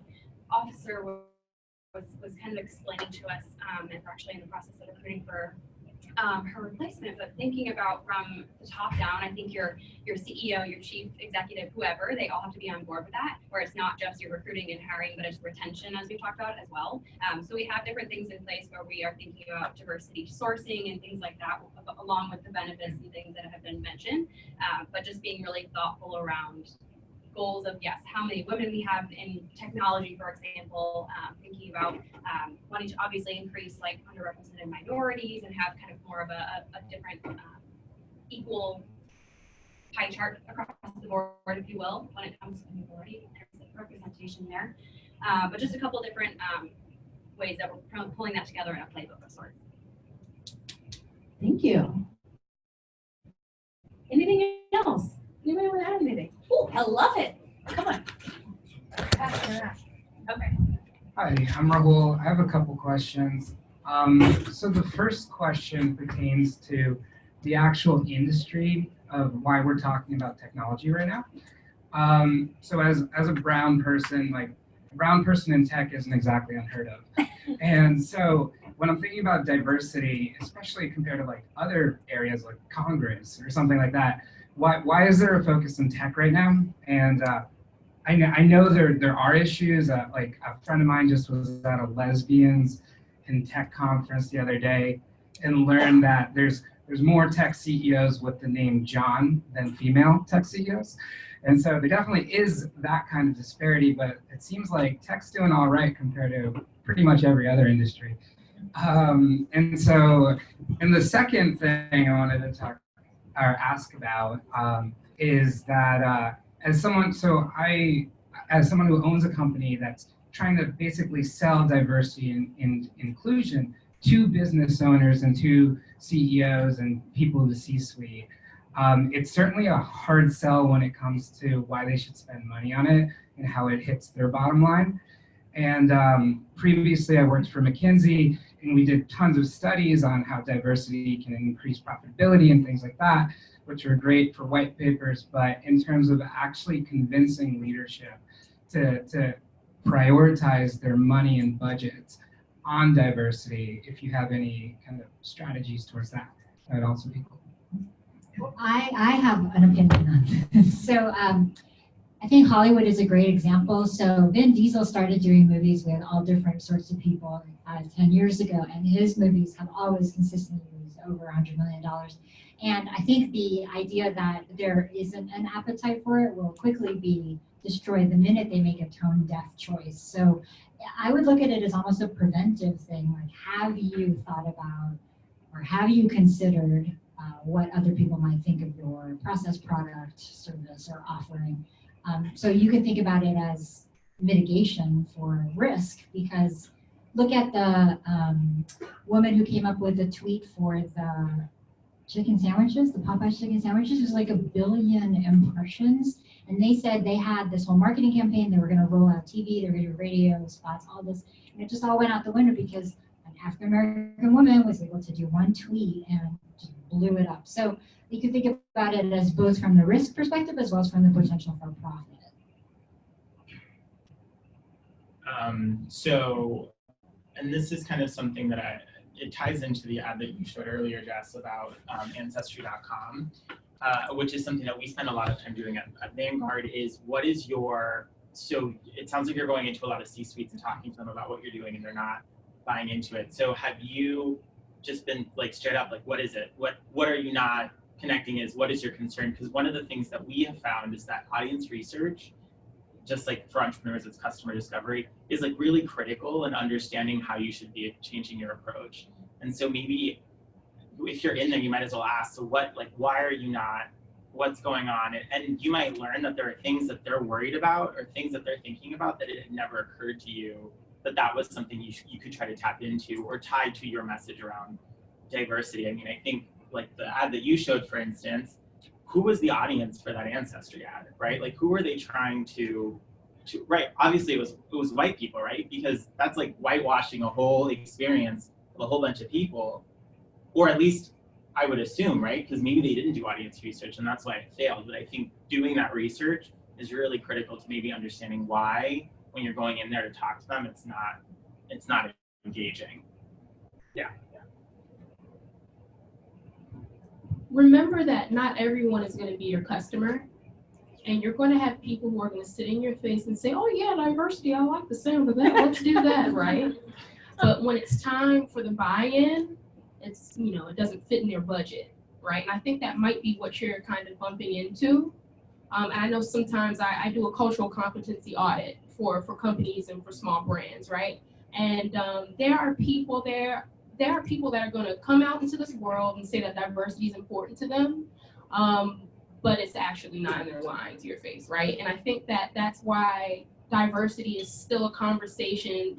officer was kind of explaining to us, and we're actually in the process of recruiting for her replacement. But thinking about from the top down, I think your CEO, your chief executive, whoever, they all have to be on board with that, where it's not just your recruiting and hiring, but it's retention, as we talked about as well. So we have different things in place where we are thinking about diversity sourcing and things like that, along with the benefits and things that have been mentioned, but just being really thoughtful around goals of, yes, how many women we have in technology, for example, thinking about wanting to obviously increase like underrepresented minorities and have kind of more of a different equal pie chart across the board, if you will, when it comes to minority representation there. But just a couple different ways that we're pulling that together in a playbook of sorts. Thank you. Anything else? Anybody want to add anything? Oh, I love it. Come on. Okay. Hi, I'm Rahul. I have a couple questions. So the first question pertains to the actual industry of why we're talking about technology right now. So as a brown person, like a brown person in tech isn't exactly unheard of. And so when I'm thinking about diversity, especially compared to like other areas like Congress or something like that, why is there a focus in tech right now? And I know there are issues. Like a friend of mine just was at a lesbians in tech conference the other day and learned that there's more tech CEOs with the name John than female tech CEOs. And so there definitely is that kind of disparity, but it seems like tech's doing all right compared to pretty much every other industry. And the second thing I wanted to ask about is that as someone who owns a company that's trying to basically sell diversity and inclusion to business owners and to CEOs and people in the C-suite, it's certainly a hard sell when it comes to why they should spend money on it and how it hits their bottom line. And previously I worked for McKinsey, and we did tons of studies on how diversity can increase profitability and things like that, which were great for white papers. But in terms of actually convincing leadership to prioritize their money and budgets on diversity, if you have any kind of strategies towards that, that would also be cool. I have an opinion on this. So I think Hollywood is a great example. So Vin Diesel started doing movies with all different sorts of people 10 years ago, and his movies have always consistently is over $100 million. And I think the idea that there isn't an appetite for it will quickly be destroyed the minute they make a tone-deaf choice. So I would look at it as almost a preventive thing. Like, have you thought about, or have you considered what other people might think of your process, product, service, or offering? So you can think about it as mitigation for risk, because look at the woman who came up with the tweet for the chicken sandwiches, the Popeyes chicken sandwiches. There's like 1 billion impressions. And they said they had this whole marketing campaign. They were going to roll out TV, they were going to do radio spots, all this. And it just all went out the window because an African-American woman was able to do one tweet and just blew it up. So you can think about it as both from the risk perspective as well as from the potential for profit. And this is kind of something that it ties into the ad that you showed earlier, Jess, about Ancestry.com, which is something that we spend a lot of time doing at Vanguard. Is what is your, so it sounds like you're going into a lot of C-suites and talking to them about what you're doing and they're not buying into it. So have you just been like straight up, like, what is it? What are you not connecting is, what is your concern? Because one of the things that we have found is that audience research, just like for entrepreneurs, it's customer discovery, is like really critical in understanding how you should be changing your approach. And so maybe if you're in there, you might as well ask, so what, like, why are you not, what's going on? And you might learn that there are things that they're worried about or things that they're thinking about that it had never occurred to you that was something you could try to tap into or tie to your message around diversity. I mean, I think like the ad that you showed, for instance, who was the audience for that Ancestry ad, right? Like, who were they trying to right? Obviously it was white people, right? Because that's like whitewashing a whole experience of a whole bunch of people, or at least I would assume, right? Because maybe they didn't do audience research and that's why it failed. But I think doing that research is really critical to maybe understanding why, when you're going in there to talk to them, it's not engaging. Yeah. Remember that not everyone is going to be your customer, and you're going to have people who are going to sit in your face and say, oh yeah, diversity, I like the sound of that, let's do that, right? But when it's time for the buy-in, it's, it doesn't fit in their budget, right? And I think that might be what you're kind of bumping into. And I know sometimes I do a cultural competency audit for companies and for small brands, right? And there are people that are going to come out into this world and say that diversity is important to them, but it's actually not in their lying to your face, right? And I think that that's why diversity is still a conversation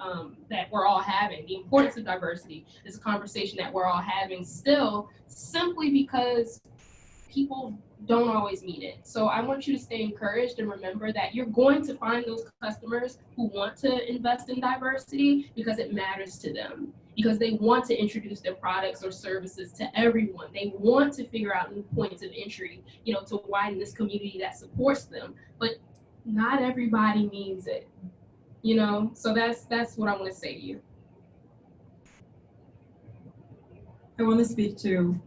that we're all having. The importance of diversity is a conversation that we're all having still, simply because people don't always mean it. So I want you to stay encouraged and remember that you're going to find those customers who want to invest in diversity because it matters to them, because they want to introduce their products or services to everyone. They want to figure out new points of entry, to widen this community that supports them. But not everybody means it, So that's what I want to say to you. I want to speak to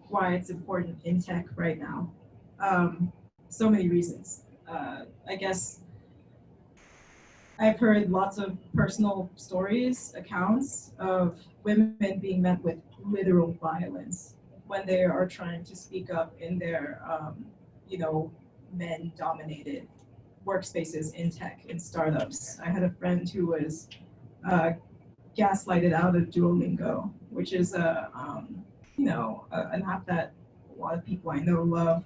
why it's important in tech right now. So many reasons. I guess I've heard lots of personal stories, accounts of women being met with literal violence when they are trying to speak up in their, men-dominated workspaces in tech, in startups. I had a friend who was gaslighted out of Duolingo, which is an app that a lot of people I know love.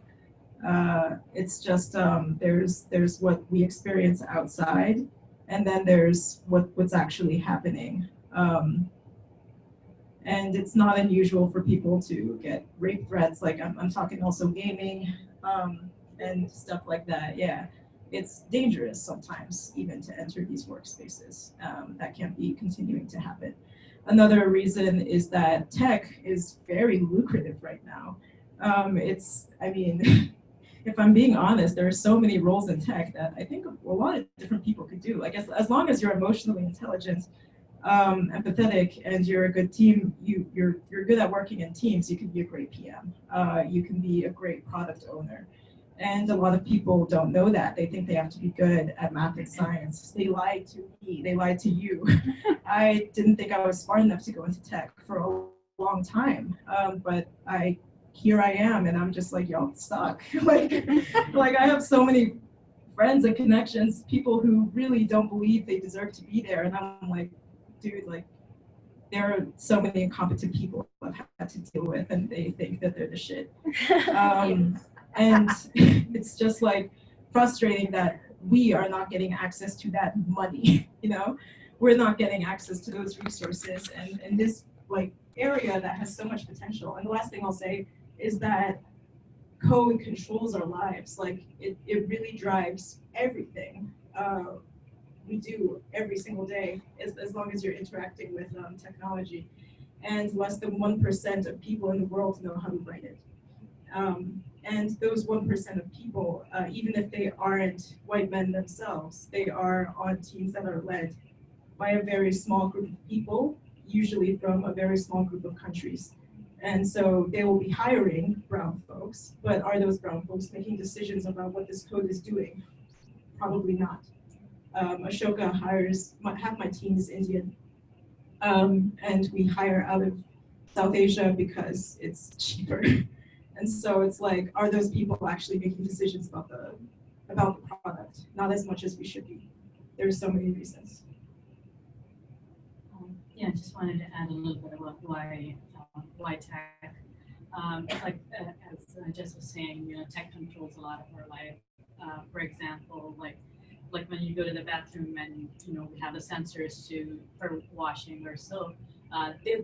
It's just there's what we experience outside, and then there's what's actually happening. And it's not unusual for people to get rape threats. Like I'm talking also gaming and stuff like that. Yeah, it's dangerous sometimes even to enter these workspaces. That can't be continuing to happen. Another reason is that tech is very lucrative right now. If I'm being honest, there are so many roles in tech that I think a lot of different people could do. I guess as long as you're emotionally intelligent, empathetic, and you're a good team, you're good at working in teams, you can be a great PM. You can be a great product owner. And a lot of people don't know that. They think they have to be good at math and science. They lied to me, they lied to you. I didn't think I was smart enough to go into tech for a long time. But here I am, and I'm just like, y'all suck. like I have so many friends and connections, people who really don't believe they deserve to be there, and I'm like, dude, like, there are so many incompetent people I've had to deal with, and they think that they're the shit. And it's just like frustrating that we are not getting access to that money. We're not getting access to those resources, and in this like area that has so much potential. And the last thing I'll say is that code controls our lives. Like it really drives everything we do every single day, as long as you're interacting with technology. And less than 1% of people in the world know how to write it. And those 1% of people, even if they aren't white men themselves, they are on teams that are led by a very small group of people, usually from a very small group of countries. And so they will be hiring brown folks, but are those brown folks making decisions about what this code is doing? Probably not. Ashoka half my team is Indian, and we hire out of South Asia because it's cheaper. And so it's like, are those people actually making decisions about the product? Not as much as we should be. There's so many reasons. Yeah, I just wanted to add a little bit about why tech. Like as Jess was saying, tech controls a lot of our life. For example, like when you go to the bathroom and we have the sensors for washing or soap.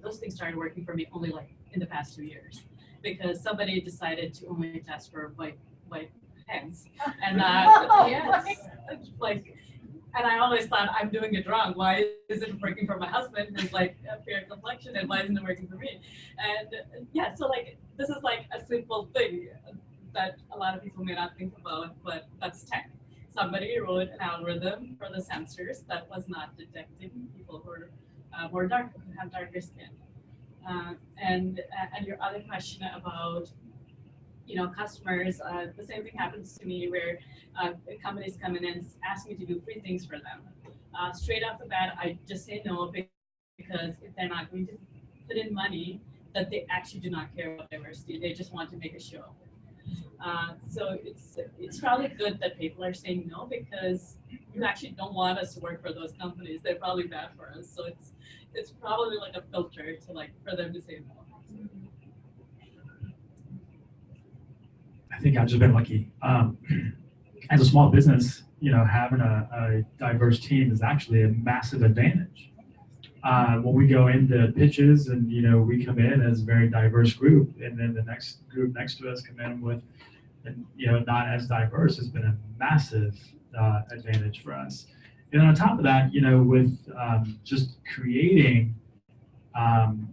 Those things started working for me only like in the past 2 years, because somebody decided to only test for white hands, and and I always thought, I'm doing it wrong. Why is it working for my husband who's like a fair complexion, and why isn't it working for me? And yeah, so like this is like a simple thing that a lot of people may not think about, but that's tech. Somebody wrote an algorithm for the sensors that was not detecting people who are more dark, who have darker skin. And your other question about customers, the same thing happens to me where companies come in and ask me to do free things for them. Straight off the bat, I just say no, because if they're not going to put in money, that they actually do not care about diversity. They just want to make a show. So it's probably good that people are saying no, because you actually don't want us to work for those companies. They're probably bad for us. So it's probably like a filter to for them to say no. I think I've just been lucky. As a small business, having a diverse team is actually a massive advantage. When we go into pitches and, we come in as a very diverse group, and then the next group next to us come in with, not as diverse, has been a massive advantage for us. And on top of that, with just creating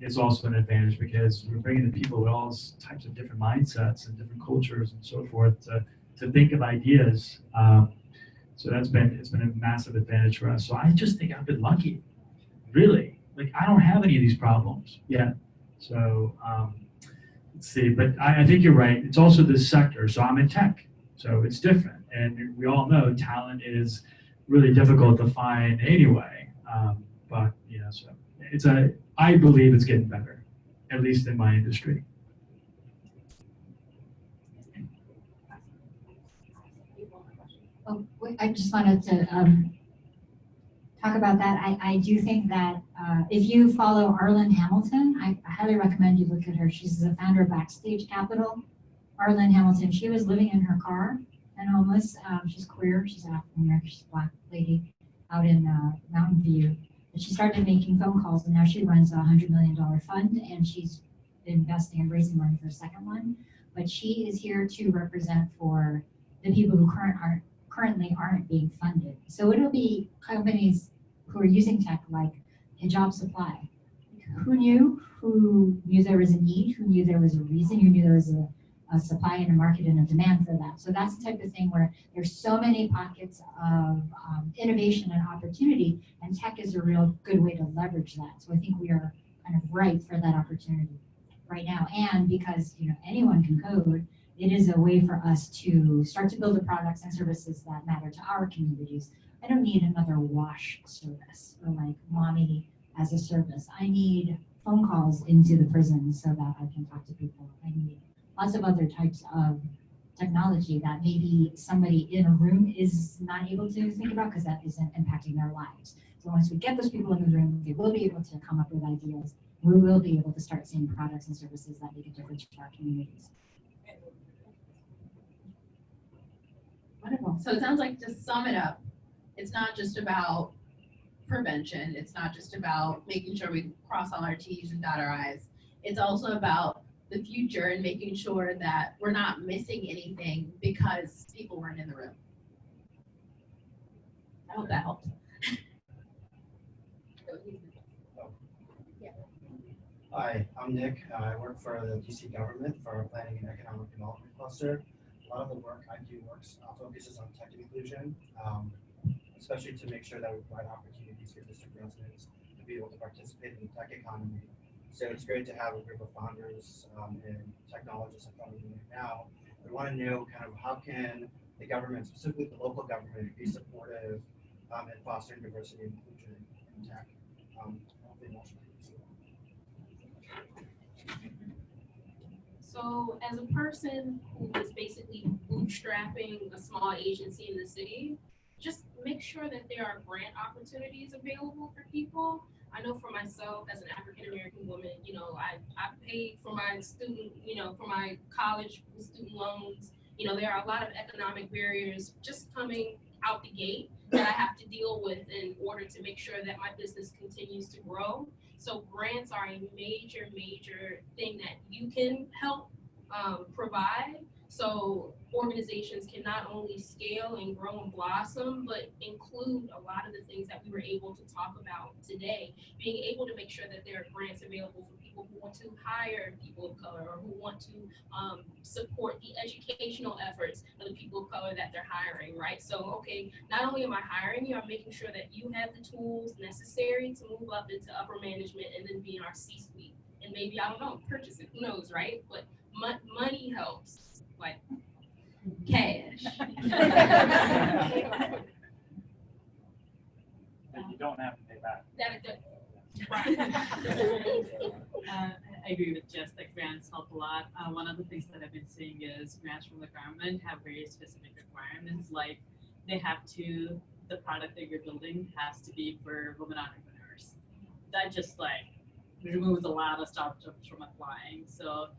is also an advantage, because we're bringing in people with all types of different mindsets and different cultures and so forth to think of ideas. So it's been a massive advantage for us. So I just think I've been lucky, really. Like, I don't have any of these problems yet. So let's see, but I think you're right. It's also this sector. So I'm in tech, so it's different. And we all know talent is really difficult to find anyway. But so I believe it's getting better, at least in my industry. Oh, I just wanted to talk about that. I do think that if you follow Arlen Hamilton, I highly recommend you look at her. She's the founder of Backstage Capital. Arlen Hamilton, she was living in her car and homeless. She's queer, she's African American, she's a Black lady out in Mountain View. And she started making phone calls, and now she runs a $100 million fund, and she's investing and raising money for a second one. But she is here to represent for the people who currently aren't being funded. So it'll be companies who are using tech like Hijab Supply. Who knew there was a need, who knew there was a reason, who knew there was a supply and a market and a demand for that. So that's the type of thing where there's so many pockets of innovation and opportunity, and tech is a real good way to leverage that. So I think we are kind of ripe for that opportunity right now. And because anyone can code, it is a way for us to start to build the products and services that matter to our communities. I don't need another wash service or like mommy as a service. I need phone calls into the prison so that I can talk to people. I need lots of other types of technology that maybe somebody in a room is not able to think about because that isn't impacting their lives. So once we get those people in the room, they will be able to come up with ideas. We will be able to start seeing products and services that make a difference for our communities. Wonderful. So it sounds like, to sum it up, it's not just about prevention. It's not just about making sure we cross all our T's and dot our I's. It's also about the future and making sure that we're not missing anything because people weren't in the room. I hope that helps. Hi, I'm Nick. I work for the DC government for our planning and economic development cluster. A lot of the work I do focuses on tech inclusion, especially to make sure that we provide opportunities for district residents to be able to participate in the tech economy. So it's great to have a group of founders and technologists in front of me right now. We want to know kind of how can the government, specifically the local government, be supportive in fostering diversity and inclusion in tech. So as a person who is basically bootstrapping a small agency in the city, just make sure that there are grant opportunities available for people. I know for myself as an African-American woman, you know, I paid for my student, you know, for my college student loans. You know, there are a lot of economic barriers just coming out the gate that I have to deal with in order to make sure that my business continues to grow. So grants are a major, major thing that you can help provide. So organizations can not only scale and grow and blossom, but include a lot of the things that we were able to talk about today. Being able to make sure that there are grants available for people who want to hire people of color or who want to support the educational efforts of the people of color that they're hiring, right? So, okay, not only am I hiring you, I'm making sure that you have the tools necessary to move up into upper management and then be in our C-suite. And maybe, I don't know, purchase it, who knows, right? But money helps, like cash. But you don't have to pay back. I agree with Jess that grants help a lot. One of the things that I've been seeing is grants from the government have very specific requirements, like they have to, the product that you're building has to be for women entrepreneurs. That just like removes a lot of startups from applying. So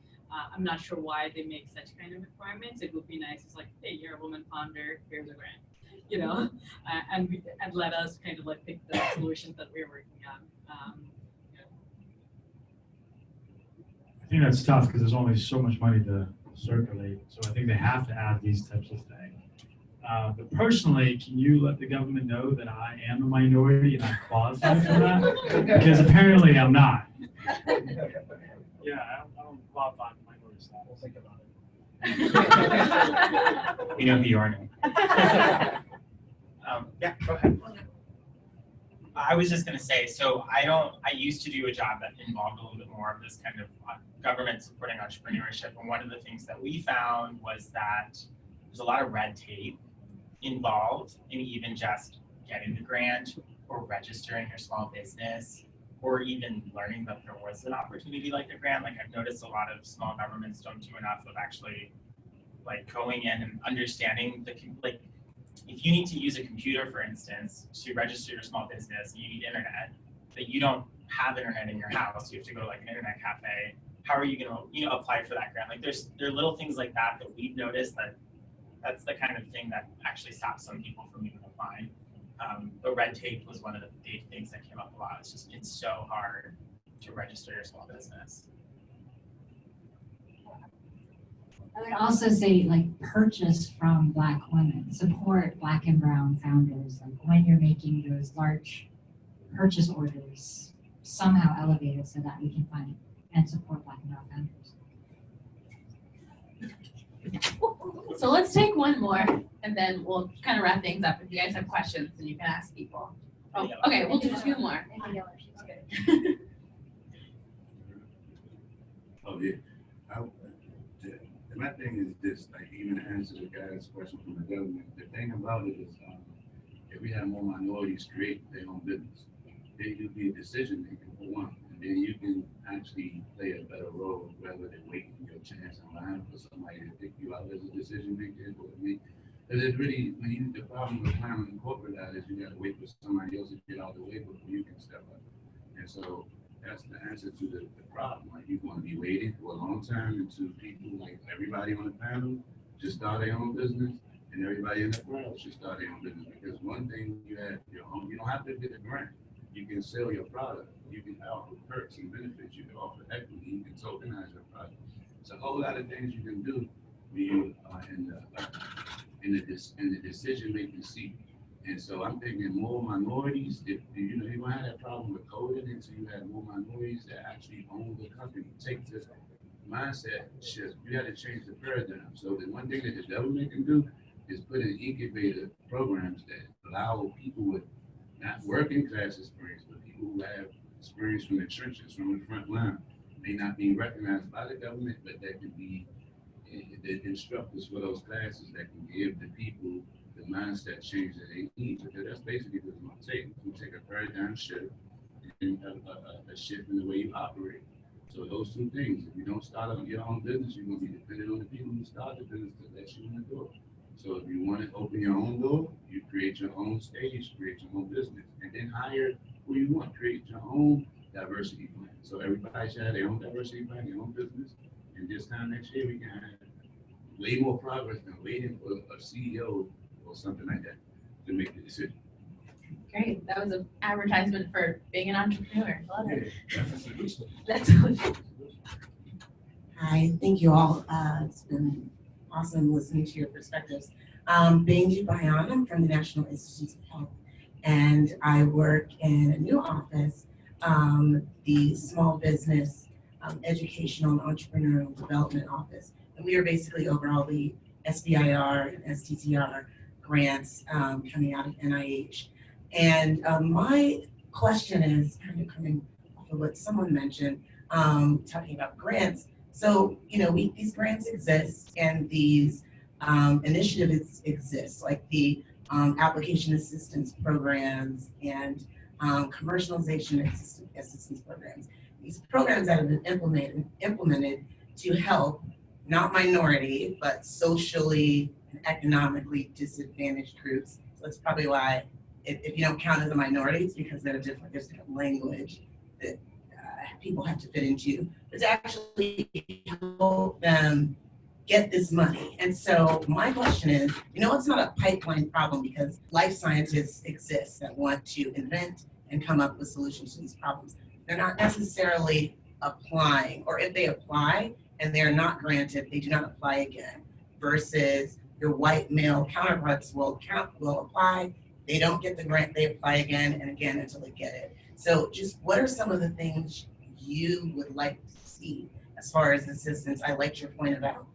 I'm not sure why they make such kind of requirements. It would be nice. It's like, hey, you're a woman founder, here's a grant, you know, and let us kind of like pick the solutions that we're working on. I think that's tough because there's only so much money to circulate. So I think they have to add these types of things. But personally, can you let the government know that I am a minority and I'm qualified for that? Because apparently I'm not. Yeah, I don't qualify for minority status. We'll think about it. We know who you are now. Yeah, go ahead. I was just going to say, so I used to do a job that involved a little bit more of this kind of government supporting entrepreneurship. And one of the things that we found was that there's a lot of red tape involved in even just getting the grant or registering your small business or even learning that there was an opportunity like a grant. Like I've noticed a lot of small governments don't do enough of actually like going in and understanding like if you need to use a computer, for instance, to register your small business, you need internet, but you don't have internet in your house, you have to go to like an internet cafe. How are you going to, apply for that grant? Like there are little things like that that we've noticed that that's the kind of thing that actually stops some people from even applying. But red tape was one of the big things that came up a lot. It's so hard to register your small business. I would also say, like, purchase from Black women, support Black and brown founders. Like when you're making those large purchase orders, somehow elevate it so that we can find and support Black and brown founders. So let's take one more and then we'll kind of wrap things up. If you guys have questions, then you can ask people. Oh, okay, we'll do two more. Oh, yeah. My thing is this, like even to answer the guy's question from the government, the thing about it is if we have more minorities create their own business, they do be a decision maker for one, and then you can actually play a better role rather than waiting your chance in line for somebody to pick you out as a decision maker. Because it's really, when you, the problem with climbing the corporate ladder is you got to wait for somebody else to get out of the way before you can step up. And so that's the answer to the problem. Like, you're going to be waiting for a long time until people, like everybody on the panel, just start their own business, and everybody in the crowd should start their own business. Because one thing, you have your own, you don't have to get a grant. You can sell your product. You can offer perks and benefits. You can offer equity. You can tokenize your product. It's a whole lot of things you can do when you are in the decision-making seat. And so I'm thinking more minorities. If you know, you're gonna have that problem with coding until you have more minorities that actually own the company. Take this mindset shift. You got to change the paradigm. So the one thing that the government can do is put in incubator programs that allow people with not working class experience, but people who have experience from the trenches, from the front line, may not be recognized by the government, but that can be the instructors for those classes that can give the people the mindset change that they need. Because that's basically what it's going to take. It's going to take a paradigm shift and a shift in the way you operate. So those two things, if you don't start up your own business, you're going to be dependent on the people who start the business to let you in the door. So if you want to open your own door, you create your own stage, create your own business, and then hire who you want, create your own diversity plan. So everybody should have their own diversity plan, their own business. And this time next year, we can have way more progress than waiting for a CEO or something like that to make the decision. Great. That was an advertisement for being an entrepreneur. Love it. That's Hi, thank you all. It's been awesome listening to your perspectives. Benji Bayan, I'm from the National Institutes of Health, and I work in a new office, the Small Business Educational and Entrepreneurial Development Office. And we are basically over all the SBIR and STTR grants coming out of NIH. And my question is kind of coming off of what someone mentioned, talking about grants. So, you know, these grants exist and these initiatives exist, like the application assistance programs and commercialization assistance programs. These programs that have been implemented to help not minority, but socially and economically disadvantaged groups. So that's probably why if you don't count as a minority, it's because there's different language that people have to fit into, but to actually help them get this money. And so my question is, you know, it's not a pipeline problem because life scientists exist that want to invent and come up with solutions to these problems. They're not necessarily applying, or if they apply and they're not granted, they do not apply again, versus your white male counterparts will apply, they don't get the grant, they apply again and again until they get it. So just what are some of the things you would like to see as far as assistance? I liked your point about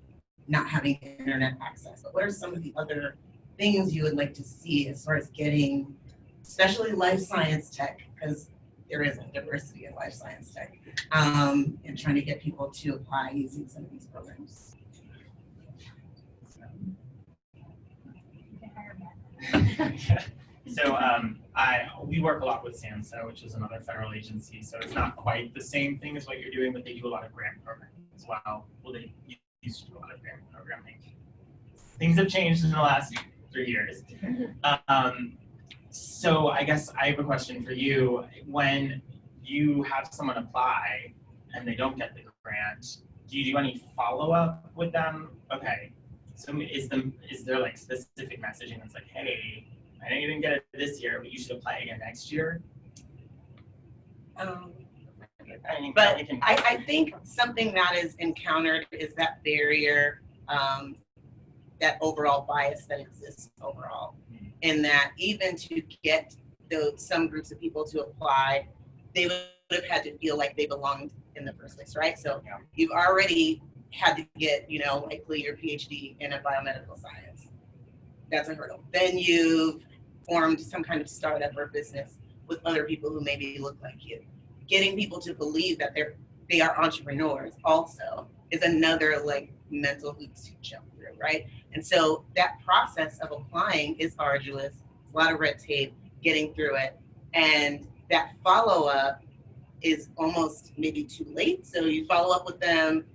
not having internet access, but what are some of the other things you would like to see as far as getting, especially life science tech, because there is a diversity in life science tech, and trying to get people to apply using some of these programs? So we work a lot with SAMHSA, which is another federal agency. So it's not quite the same thing as what you're doing, but they do a lot of grant programming as well. Well, they used to do a lot of grant programming. Things have changed in the last 3 years. So I guess I have a question for you. When you have someone apply and they don't get the grant, do you do any follow-up with them? Okay. So is there like specific messaging that's like, hey, I know you didn't get it this year, but you should apply again next year? But I think something that is encountered is that barrier, that overall bias that exists overall. In that even to get some groups of people to apply, they would have had to feel like they belonged in the first place, right? So you've already had to get, you know, likely your PhD in a biomedical science. That's a hurdle. Then you've formed some kind of startup or business with other people who maybe look like you. Getting people to believe that they are entrepreneurs also is another like mental hoops to jump through, right? And so that process of applying is arduous, a lot of red tape, getting through it. And that follow-up is almost maybe too late. So you follow up with them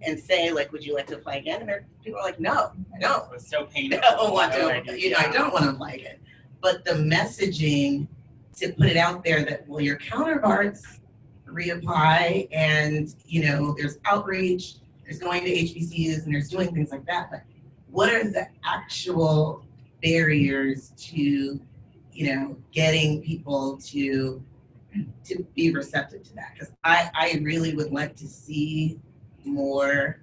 and say, like, would you like to apply again? And people are like, no, I don't. It was so painful. I don't want to, you know, I don't want to apply again. But the messaging to put it out there that, well, your counterparts reapply, and, you know, there's outreach, there's going to HBCUs, and there's doing things like that. But what are the actual barriers to, you know, getting people to be receptive to that? Because I really would like to see more,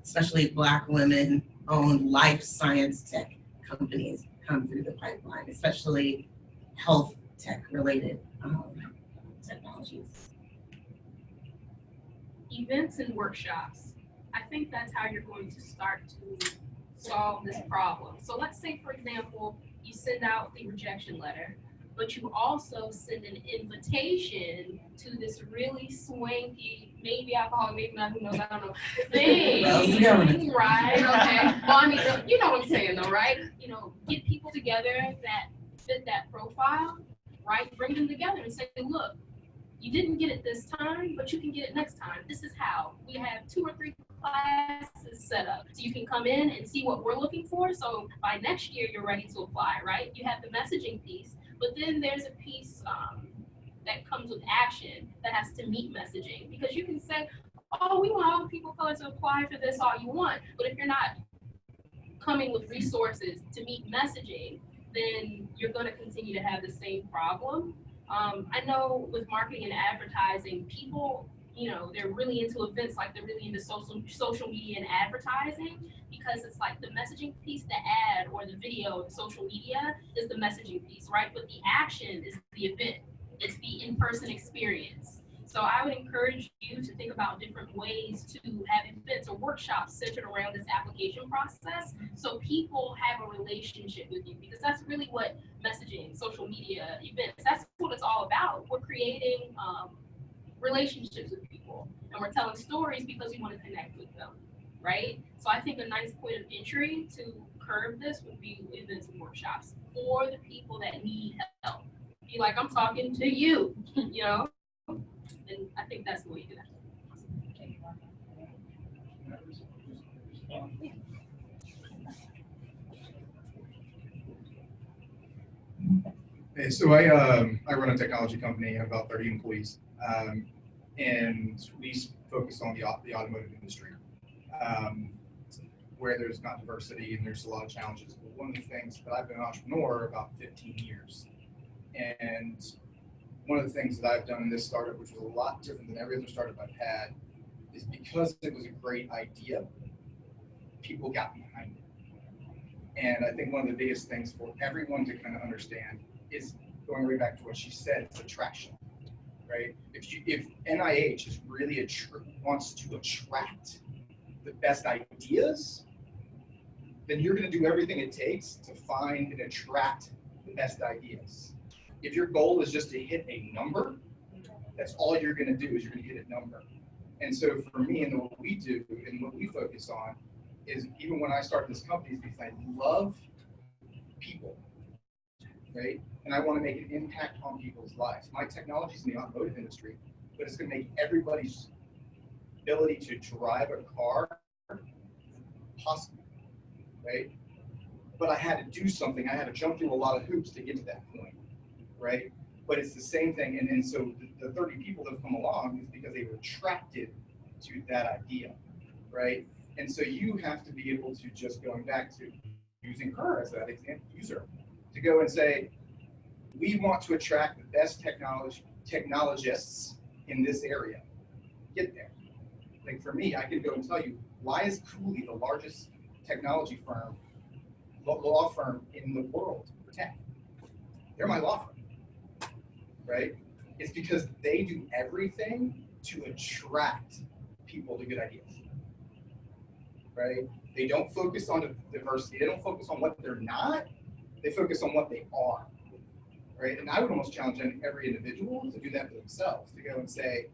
especially Black women-owned life science tech companies come through the pipeline, especially health tech-related technologies. Events and workshops. I think that's how you're going to start to solve this problem. So let's say, for example, you send out the rejection letter, but you also send an invitation to this really swanky, maybe alcoholic, maybe not, who knows, I don't know, thing, right? Okay. Well, I mean, you know what I'm saying though, right? You know, get people together that fit that profile, right? Bring them together and say, look, you didn't get it this time, but you can get it next time. This is how. We have 2 or 3 classes set up. So you can come in and see what we're looking for. So by next year, you're ready to apply, right? You have the messaging piece, but then there's a piece that comes with action that has to meet messaging. Because you can say, oh, we want all the people of color to apply for this all you want. But if you're not coming with resources to meet messaging, then you're going to continue to have the same problem. I know with marketing and advertising, people, you know, they're really into events, like they're really into social media and advertising, because it's like the messaging piece, the ad or the video, the social media is the messaging piece, right? But the action is the event. It's the in-person experience. So I would encourage you to think about different ways to have events or workshops centered around this application process, so people have a relationship with you, because that's really what messaging, social media, events, that's what it's all about. We're creating relationships with people, and we're telling stories because we want to connect with them, right? So I think a nice point of entry to curb this would be events and workshops for the people that need help. Be like, I'm talking to you, you know? And I think that's the way you do that. Hey, so I run a technology company, I have about 30 employees, and we focus on the automotive industry, where there's not diversity and there's a lot of challenges. But one of the things that I've been an entrepreneur about 15 years, and one of the things that I've done in this startup, which was a lot different than every other startup I've had, is because it was a great idea, people got behind it. And I think one of the biggest things for everyone to kind of understand is, going way back to what she said, it's attraction, right? If NIH is really wants to attract the best ideas, then you're going to do everything it takes to find and attract the best ideas. If your goal is just to hit a number, that's all you're going to do, is you're going to hit a number. And so for me, and what we do and what we focus on is, even when I started this company, is because I love people, right? And I want to make an impact on people's lives. My technology is in the automotive industry, but it's going to make everybody's ability to drive a car possible, right? But I had to do something. I had to jump through a lot of hoops to get to that point, right? But it's the same thing. And so the 30 people that have come along is because they were attracted to that idea, right? And so you have to be able to, just going back to using her as that example user, to go and say, we want to attract the best technologists in this area. Get there. Like for me, I could go and tell you, why is Cooley the largest technology firm, law firm in the world for tech? They're my law firm, right? It's because they do everything to attract people to good ideas, right? They don't focus on diversity. They don't focus on what they're not. They focus on what they are, right? And I would almost challenge every individual to do that for themselves, to go and say,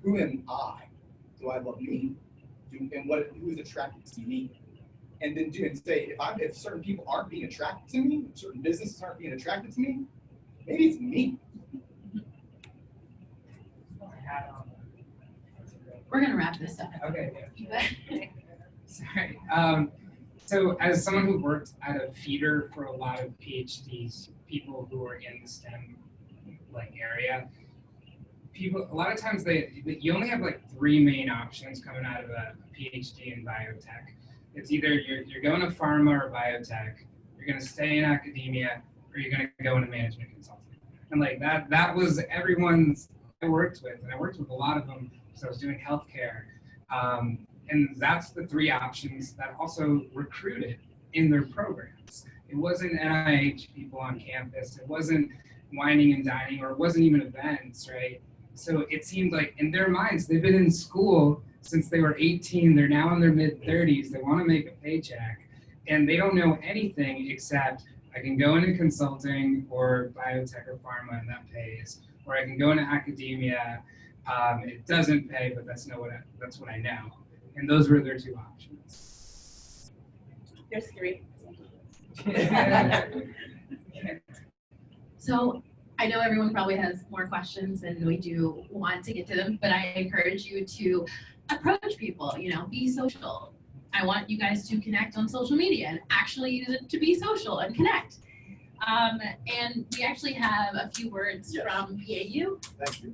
who am I? Do I love me? Who is attracted to me? And then say, if certain people aren't being attracted to me, certain businesses aren't being attracted to me, maybe it's me. hat on. We're gonna wrap this up. Okay. Sorry. So as someone who worked at a feeder for a lot of PhDs, people who are in the STEM area, a lot of times you only have like 3 main options coming out of a PhD in biotech. It's either you're going to pharma or biotech, you're going to stay in academia, or you're going to go into management consulting. And like that was everyone's I worked with, and I worked with a lot of them because I was doing healthcare. And that's the 3 options that also recruited in their programs. It wasn't NIH people on campus, it wasn't wining and dining, or it wasn't even events, right? So it seemed like in their minds, they've been in school since they were 18, they're now in their mid-30s, they want to make a paycheck, and they don't know anything except I can go into consulting or biotech or pharma and that pays, or I can go into academia, it doesn't pay, but that's what I know. And those were their 2 options. There's 3. So I know everyone probably has more questions and we do want to get to them, but I encourage you to approach people, be social. I want you guys to connect on social media and actually use it to be social and connect. And we actually have a few words from PAU. Thank you.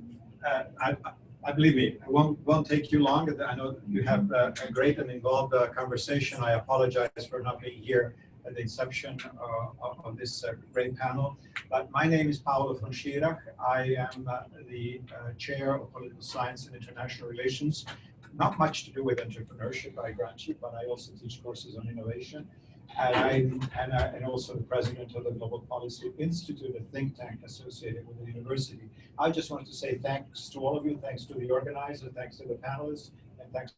I believe me, it won't take you long. I know you have a great and involved conversation. I apologize for not being here at the inception of this great panel. But my name is Paulo von Schirach. I am the chair of political science and international relations. Not much to do with entrepreneurship, I grant you, but I also teach courses on innovation. And also the president of the Global Policy Institute, a think tank associated with the university. I just wanted to say thanks to all of you, thanks to the organizer, thanks to the panelists, and thanks